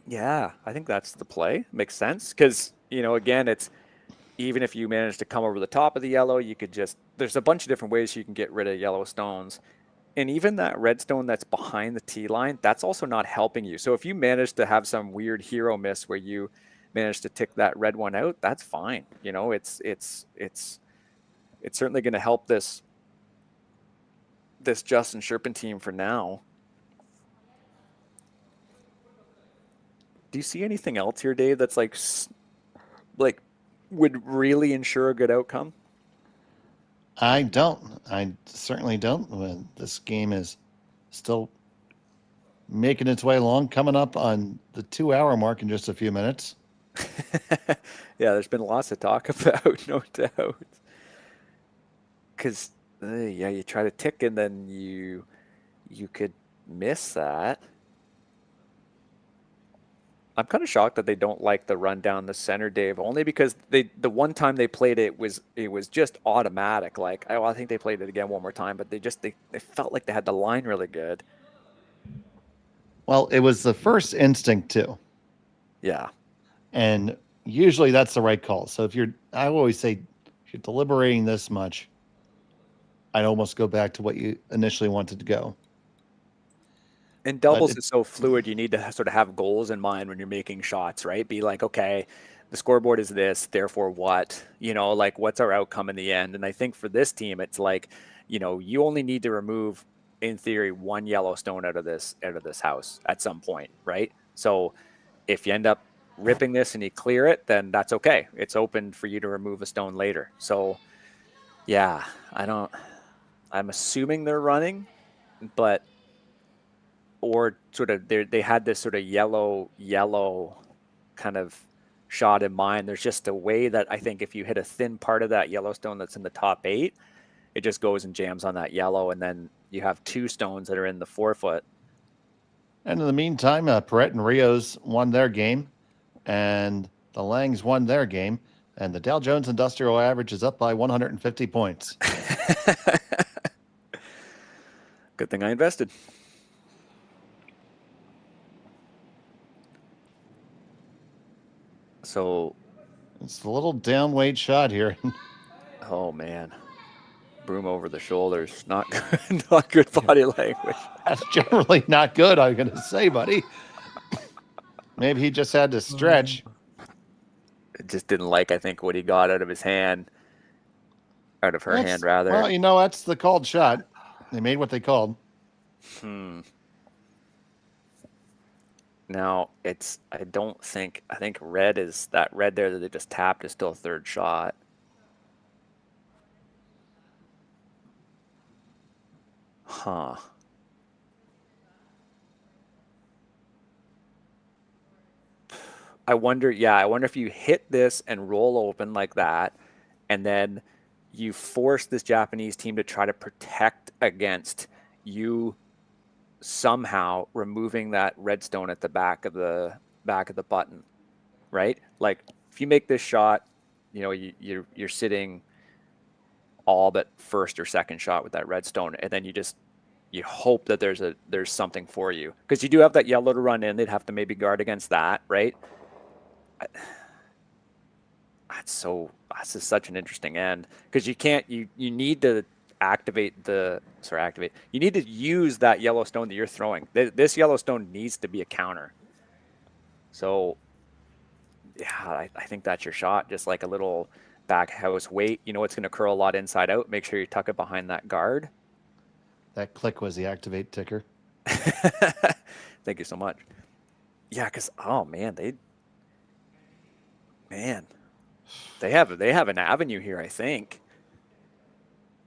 Speaker 7: Yeah, I think that's the play. Makes sense because, again, it's even if you manage to come over the top of the yellow, you could there's a bunch of different ways you can get rid of yellow stones. And even that red stone that's behind the tee line, that's also not helping you. So if you manage to have some weird hero miss where you manage to tick that red one out, that's fine. It's certainly going to help this Justin Cherpin team for now. Do you see anything else here, Dave, that's like would really ensure a good outcome?
Speaker 6: I don't. I certainly don't. This game is still making its way along, coming up on the 2-hour mark in just a few minutes.
Speaker 7: Yeah, there's been lots to talk about, no doubt. Because, you try to tick and then you could miss that. I'm kind of shocked that they don't like the run down the center, Dave, only because the one time they played it was just automatic. Like, I think they played it again one more time, but they felt like they had the line really good.
Speaker 6: Well, it was the first instinct too.
Speaker 7: Yeah.
Speaker 6: And usually that's the right call. So I always say, if you're deliberating this much, I'd almost go back to what you initially wanted to go.
Speaker 7: And doubles is so fluid. You need to sort of have goals in mind when you're making shots, right? Be like, okay, the scoreboard is this, therefore what? Like what's our outcome in the end? And I think for this team, it's like, you only need to remove, in theory, 1 yellow stone out of this house at some point, right? So if you end up ripping this and you clear it, then that's okay. It's open for you to remove a stone later. So yeah, I'm assuming they're running, but or sort of they had this sort of yellow kind of shot in mind. There's just a way that I think if you hit a thin part of that Yellowstone that's in the top 8, it just goes and jams on that yellow, and then you have 2 stones that are in the 4-foot.
Speaker 6: And in the meantime, Perrette and Rios won their game, and the Langs won their game, and the Dow Jones Industrial Average is up by 150 points.
Speaker 7: Good thing I invested. So
Speaker 6: It's a little down weight shot here.
Speaker 7: Oh man, broom over the shoulders. Not good. Not good body language.
Speaker 6: That's generally not good, I'm going to say, buddy. Maybe he just had to stretch.
Speaker 7: It just didn't like, I think, what he got out of his hand. Out of her hand, rather.
Speaker 6: Well, you know, that's the called shot. They made what they called.
Speaker 7: Now, I think red is, that red there that they just tapped is still a third shot. Huh. I wonder if you hit this and roll open like that, and then you force this Japanese team to try to protect against you somehow removing that redstone at the back of the button, right? Like if you make this shot, you know, you're sitting all but first or second shot with that redstone, and then you hope that there's something for you, because you do have that yellow to run in. They'd have to maybe guard against that, right? That's just such an interesting end, because you need to you need to use that yellow stone that you're throwing. This yellow stone needs to be a counter. So yeah, I think that's your shot. Just like a little back house weight. You know it's going to curl a lot inside out. Make sure you tuck it behind that guard.
Speaker 6: That click was the activate ticker.
Speaker 7: Thank you so much. Yeah, because oh man, they have an avenue here, I think,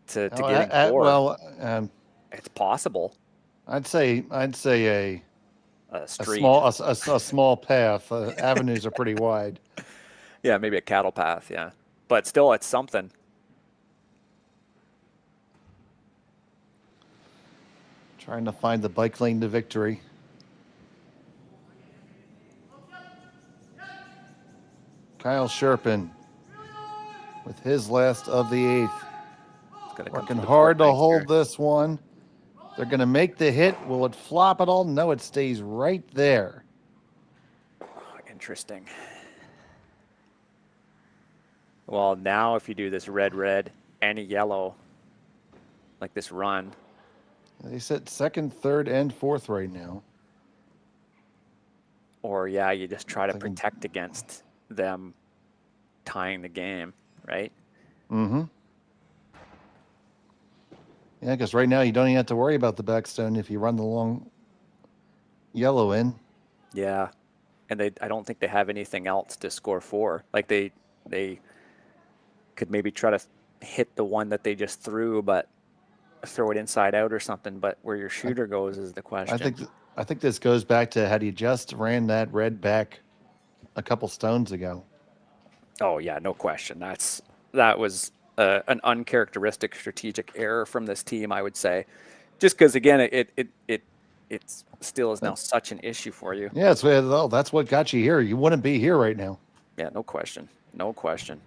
Speaker 7: to getting four.
Speaker 6: Well,
Speaker 7: it's possible.
Speaker 6: I'd say
Speaker 7: A street.
Speaker 6: a small path. Avenues are pretty wide.
Speaker 7: Yeah, maybe a cattle path. Yeah, but still, it's something.
Speaker 6: Trying to find the bike lane to victory. Kyle Cherpin with his last of the eighth. Working hard to hold this one. They're going to make the hit. Will it flop at all? No, it stays right there.
Speaker 7: Interesting. Well, now if you do this red, and a yellow, like this run.
Speaker 6: They sit second, third, and fourth right now.
Speaker 7: Or, yeah, you just try to protect against them tying the game, right?
Speaker 6: Mm-hmm. Yeah, because right now you don't even have to worry about the backstone if you run the long yellow in.
Speaker 7: Yeah, and I don't think they have anything else to score for. Like they could maybe try to hit the one that they just threw, but throw it inside out or something. But where your shooter goes is the question.
Speaker 6: I think this goes back to had you just ran that red back a couple stones ago.
Speaker 7: Oh yeah, no question. That was an uncharacteristic strategic error from this team, I would say, just because again it still is now such an issue for you.
Speaker 6: Yeah, that's what got you here. You wouldn't be here right now.
Speaker 7: Yeah, no question, no question.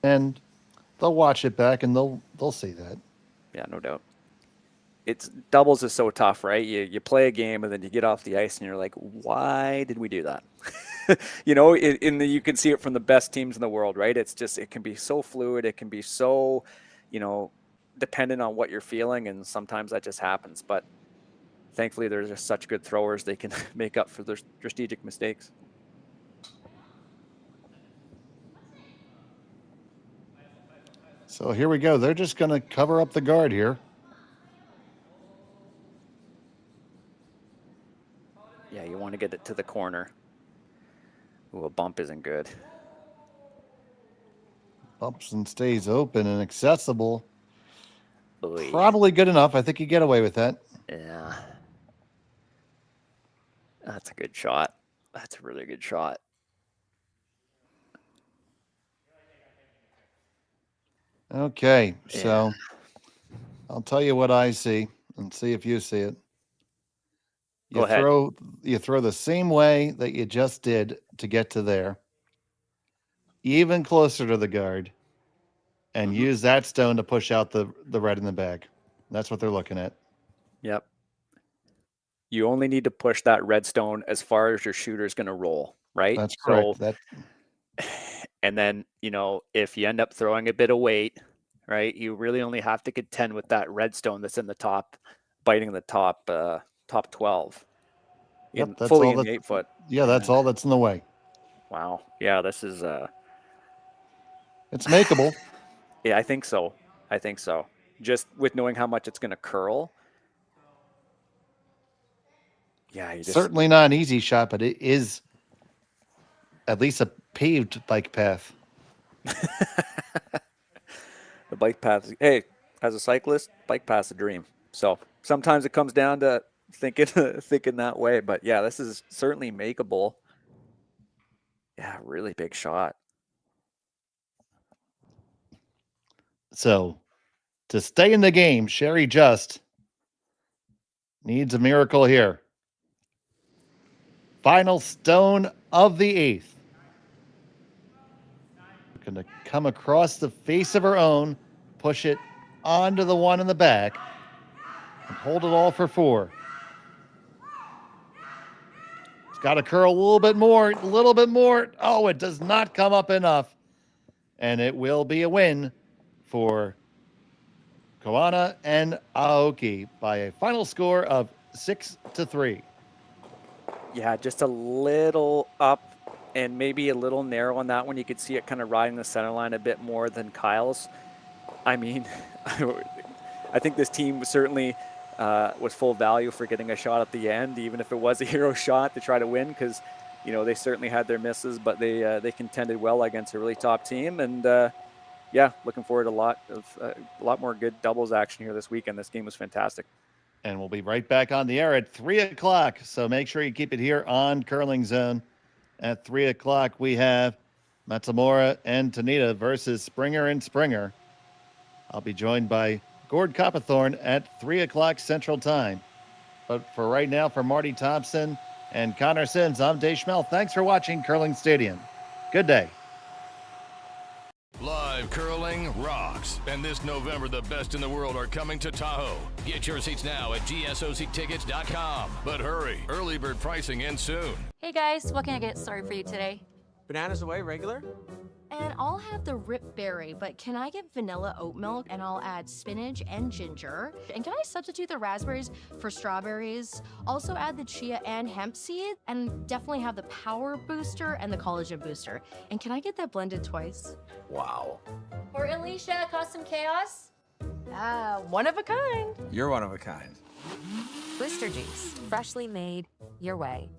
Speaker 6: And they'll watch it back and they'll see that.
Speaker 7: Yeah, no doubt. It's doubles is so tough, right? You play a game and then you get off the ice and you're like, why did we do that? You know, you can see it from the best teams in the world, right? It's just, it can be so fluid. It can be so, you know, dependent on what you're feeling. And sometimes that just happens. But thankfully, there's just such good throwers. They can make up for their strategic mistakes.
Speaker 6: So here we go. They're just going to cover up the guard here.
Speaker 7: Yeah, you want to get it to the corner. Ooh, a bump isn't good.
Speaker 6: Bumps and stays open and accessible.
Speaker 7: Oy.
Speaker 6: Probably good enough. I think you get away with that.
Speaker 7: Yeah. That's a good shot. That's a really good shot.
Speaker 6: Okay, so I'll tell you what I see and see if you see it.
Speaker 7: Go ahead.
Speaker 6: You throw the same way that you just did to get to there, even closer to the guard, and use that stone to push out the red in the bag. That's what they're looking at.
Speaker 7: Yep. You only need to push that red stone as far as your shooter's going to roll. right?
Speaker 6: That's correct.
Speaker 7: And then, if you end up throwing a bit of weight, right, you really only have to contend with that redstone that's in the top, biting the top 12.
Speaker 6: Yep, that's
Speaker 7: fully
Speaker 6: all
Speaker 7: in the
Speaker 6: that.
Speaker 7: 8-foot.
Speaker 6: Yeah, that's all that's in the way.
Speaker 7: Wow. Yeah, this is
Speaker 6: It's makeable.
Speaker 7: yeah, I think so. Just with knowing how much it's going to curl. Yeah, you just
Speaker 6: Certainly not an easy shot, but it is at least a paved bike path.
Speaker 7: the bike path. Hey, as a cyclist, bike path's a dream. So sometimes it comes down to thinking that way. But yeah, this is certainly makeable. Yeah, really big shot.
Speaker 6: So to stay in the game, Sherry Just needs a miracle here. Final stone of the 8th. We're going to come across the face of her own, push it onto the one in the back, and hold it all for 4. It's got to curl a little bit more, a little bit more. Oh, it does not come up enough. And it will be a win for Koana and Aoki by a final score of 6-3.
Speaker 7: Yeah, just a little up and maybe a little narrow on that one. You could see it kind of riding the center line a bit more than Kyle's. I mean, I think this team certainly was full value for getting a shot at the end, even if it was a hero shot to try to win, because they certainly had their misses, but they contended well against a really top team. And yeah, looking forward to a lot more good doubles action here this weekend. This game was fantastic.
Speaker 6: And we'll be right back on the air at 3 o'clock. So make sure you keep it here on Curling Zone. At 3 o'clock, we have Matsumura and Tanita versus Springer and Springer. I'll be joined by Gord Coppathorn at 3 o'clock Central Time. But for right now, for Marty Thompson and Connor Sims, I'm Dave Schmel. Thanks for watching Curling Stadium. Good day.
Speaker 11: Live curling rocks. And this November, the best in the world are coming to Tahoe. Get your seats now at gsoctickets.com. But hurry, early bird pricing ends soon.
Speaker 12: Hey guys, what can I get started for you today?
Speaker 13: Bananas away, regular?
Speaker 12: And I'll have the Rip Berry, but can I get vanilla oat milk? And I'll add spinach and ginger. And can I substitute the raspberries for strawberries? Also add the chia and hemp seed, and definitely have the power booster and the collagen booster. And can I get that blended twice?
Speaker 13: Wow.
Speaker 12: For Alicia, Custom Chaos? One of a kind.
Speaker 13: You're one of a kind.
Speaker 14: Booster Juice, freshly made your way.